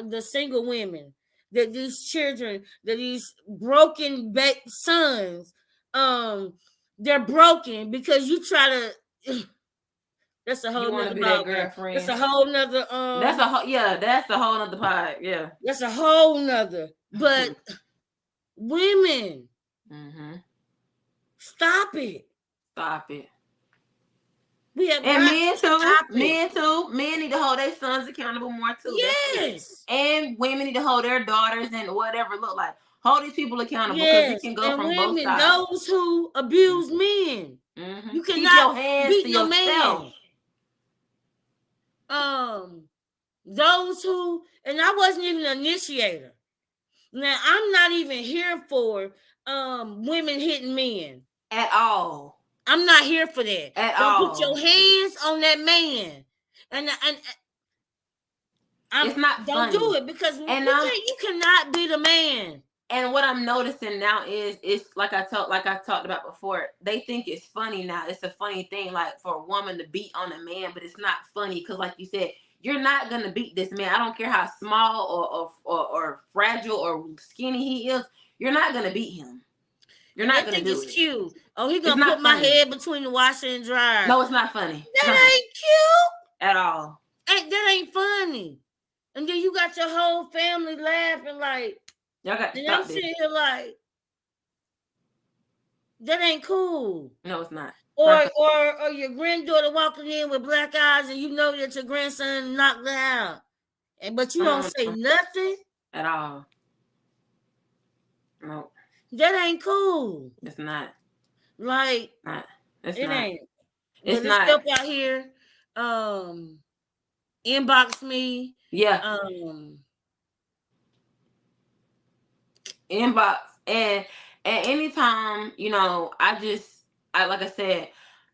The single women, that these children, that these broken sons, they're broken because you try to. That's a You whole want to nother be that ballgame. That's girlfriend. a whole nother That's a whole nother pod. Yeah. That's a whole nother. But women, Mm-hmm. stop it. Stop it. We have And got to men too. stop it. Men too. Men need to hold their sons accountable more too. That's it. Yes. And women need to hold their daughters and whatever look like. Hold these people accountable, because it Yes. can go And from both women, sides. those who abuse men. Mm-hmm. You Keep cannot your hands beat to no yourself. man. Those who, and I wasn't even an initiator. Now, I'm not even here for women hitting men. At all. I'm not here for that. At Don't put all. your hands on that man. And It's not don't do funny. it, because And you cannot be the man. And what I'm noticing now is, it's like I talked about before. They think it's funny now. It's a funny thing, like for a woman to beat on a man, but it's not funny, because, like you said, you're not gonna beat this man. I don't care how small or fragile or skinny he is. You're not gonna beat him. You're And they not gonna think do it's it. cute. Oh, he It's gonna put not my funny. head between the washer and dryer. No, it's not funny. That ain't cute at all. That ain't funny. And then you got your whole family laughing like, Y'all got to and I'm stop this. sitting here like, that ain't cool. No, it's not. Or your granddaughter walking in with black eyes, and you know that your grandson knocked her out, but you don't say nothing at all. No, that ain't cool. It's not. Like, Not. It's it not. ain't. It's But not. let's help out here. um inbox me. Yeah, Um inbox. And anytime, I like I said,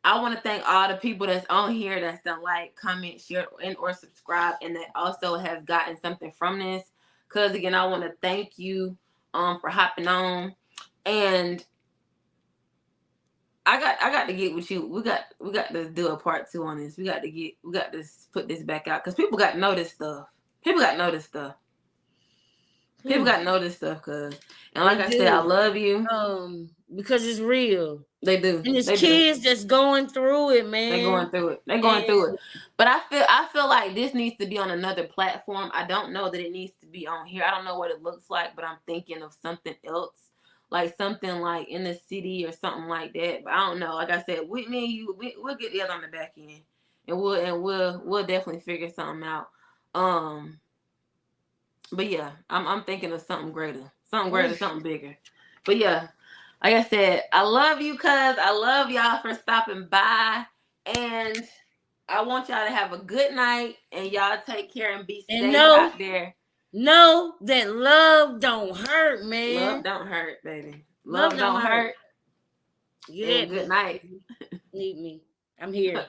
I want to thank all the people that's on here that's done like, comment, share, and or subscribe, and that also has gotten something from this. Cause again, I want to thank you for hopping on. And I got to get with you. We got to do a part two on this. We got to put this back out because people got to know this stuff. People got to know this stuff. People got to know this stuff, cause and they like I said, I do. love you. Because it's real. They do. And it's They do. kids that's going through it, They man. going through it. They going And through it. But I feel like this needs to be on another platform. I don't know that it needs to be on here. I don't know what it looks like, but I'm thinking of something else. Like something like in the city or something like that. But I don't know. Like I said, with me and you, we'll get together on the back end. And we'll definitely figure something out. Um but yeah, I'm thinking of something greater. Something greater, something bigger. But yeah, like I said, I love you, cuz. I love y'all for stopping by. And I want y'all to have a good night. And y'all take care and be and safe out there. know that love don't hurt, Love man. don't hurt, baby. Love Love don't don't hurt. hurt. Get And at good me. night. Need me. I'm here.